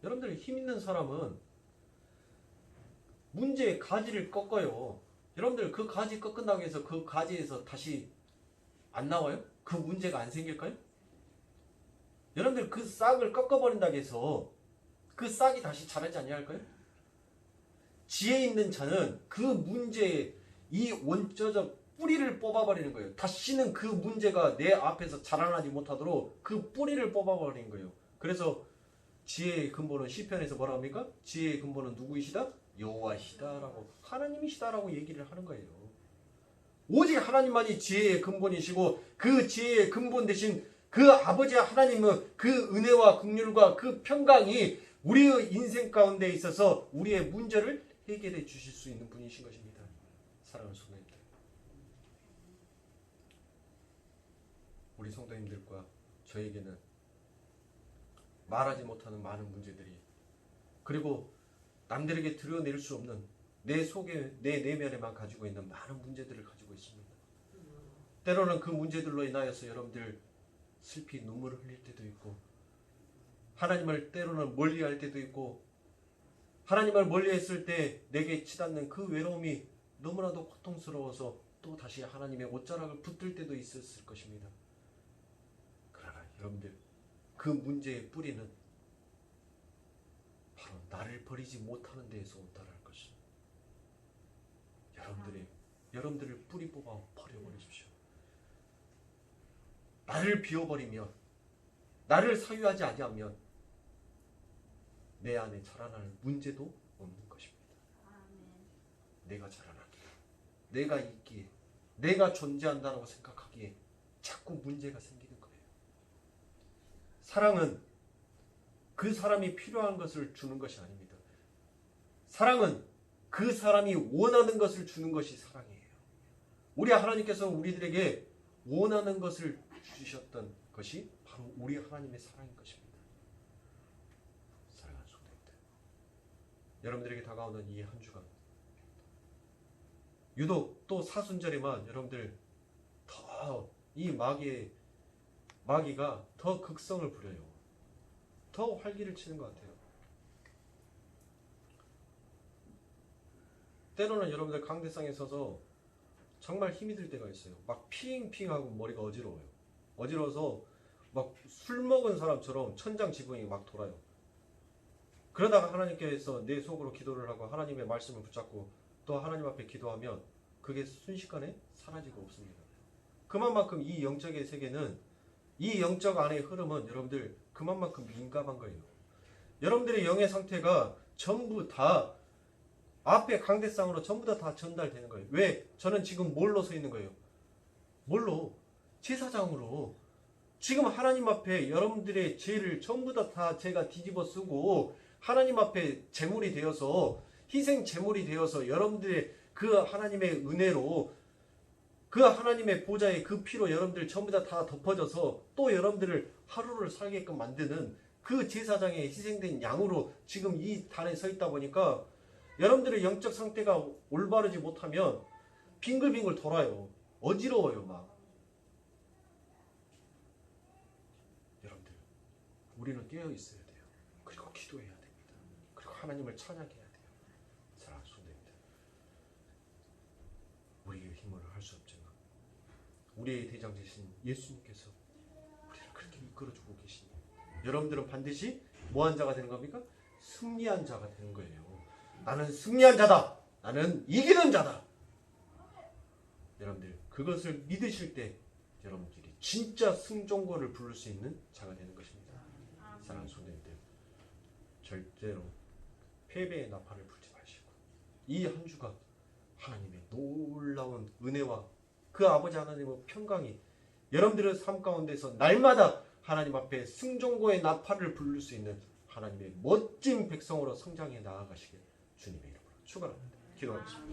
여러분들 힘 있는 사람은 문제의 가지를 꺾어요. 여러분들 그 가지 꺾은다고 해서 그 가지에서 다시 안 나와요? 그 문제가 안 생길까요? 여러분들 그 싹을 꺾어버린다고 해서 그 싹이 다시 자라지 아니할까요? 지혜 있는 자는 그 문제의 이 원초적 뿌리를 뽑아버리는 거예요. 다시는 그 문제가 내 앞에서 자라나지 못하도록 그 뿌리를 뽑아버리는 거예요. 그래서 지혜의 근본은 시편에서 뭐라 합니까? 지혜의 근본은 누구이시다? 여호와시다라고, 하나님이시다라고 얘기를 하는 거예요. 오직 하나님만이 지혜의 근본이시고 그 지혜의 근본 대신 그 아버지 하나님은 그 은혜와 긍휼과 그 평강이 우리의 인생 가운데 있어서 우리의 문제를 해결해 주실 수 있는 분이신 것입니다. 사랑하는 성도님들, 우리 성도님들과 저에게는 말하지 못하는 많은 문제들이, 그리고 남들에게 드러낼 수 없는 내 속에, 내 내면에만 가지고 있는 많은 문제들을 가지고 있습니다. 때로는 그 문제들로 인하여서 여러분들 슬피 눈물을 흘릴 때도 있고, 하나님을 때로는 멀리할 때도 있고, 하나님을 멀리했을 때 내게 치닫는 그 외로움이 너무나도 고통스러워서 또 다시 하나님의 옷자락을 붙들 때도 있었을 것입니다. 그러나 여러분들, 그 문제의 뿌리는 바로 나를 버리지 못하는 데에서 온다는 것입니다. 여러분들을 뿌리 뽑아 버려버리십시오. 나를 비워버리면, 나를 사유하지 아니하면 내 안에 자라날 문제도 없는 것입니다. 내가 자라나기에, 내가 있기에, 내가 존재한다고 생각하기에 자꾸 문제가 생기는 거예요. 사랑은 그 사람이 필요한 것을 주는 것이 아닙니다. 사랑은 그 사람이 원하는 것을 주는 것이 사랑이에요. 우리 하나님께서 우리들에게 원하는 것을 주셨던 것이 바로 우리 하나님의 사랑인 것입니다. 사랑하는 성도님들, 여러분들에게 다가오는 이 한 주간, 유독 또 사순절에만 여러분들 더 이 마귀가 더 극성을 부려요. 더 활기를 치는 것 같아요. 때로는 여러분들 강대상에 서서 정말 힘이 들 때가 있어요. 막 핑핑하고 머리가 어지러워요. 어지러워서 막 술 먹은 사람처럼 천장지붕이 막 돌아요. 그러다가 하나님께서 내 속으로 기도를 하고 하나님의 말씀을 붙잡고 또 하나님 앞에 기도하면 그게 순식간에 사라지고 없습니다. 그만큼 이 영적의 세계는, 이 영적 안의 흐름은 여러분들 그만큼 민감한 거예요. 여러분들의 영의 상태가 전부 다 앞에 강대상으로 전부 다 전달되는 거예요. 왜? 저는 지금 뭘로 서 있는 거예요? 뭘로? 제사장으로. 지금 하나님 앞에 여러분들의 죄를 전부 다 제가 뒤집어 쓰고 하나님 앞에 제물이 되어서, 희생 제물이 되어서 여러분들의 그 하나님의 은혜로, 그 하나님의 보좌의 그 피로 여러분들 전부 다 덮어져서 또 여러분들을 하루를 살게끔 만드는 그 제사장의 희생된 양으로 지금 이 단에 서 있다 보니까 여러분들의 영적 상태가 올바르지 못하면 빙글빙글 돌아요. 어지러워요 막. 여러분들, 우리는 깨어 있어야 돼요. 그리고 기도해야 됩니다. 그리고 하나님을 찬양해야 돼요. 사랑하는 성도님들, 우리의 힘으로 할 수 없지만 우리의 대장 되신 예수님께서 우리를 그렇게 이끌어주고 계시니 여러분들은 반드시 뭐한 자가 되는 겁니까? 승리한 자가 되는 거예요. 나는 승리한 자다. 나는 이기는 자다. 여러분들, 그것을 믿으실 때 여러분들이 진짜 승종권을 부를 수 있는 자가 되는 것입니다. 사랑하는 성도님들, 절대로 패배의 나팔을 불지 마시고 이 한 주간 하나님의 놀라운 은혜와 그 아버지 하나님의 평강이 여러분들의 삶 가운데서 날마다 하나님 앞에 승종고의 나팔을 부를 수 있는 하나님의 멋진 백성으로 성장해 나아가시길 주님의 이름으로 축원합니다. 기도하겠습니다.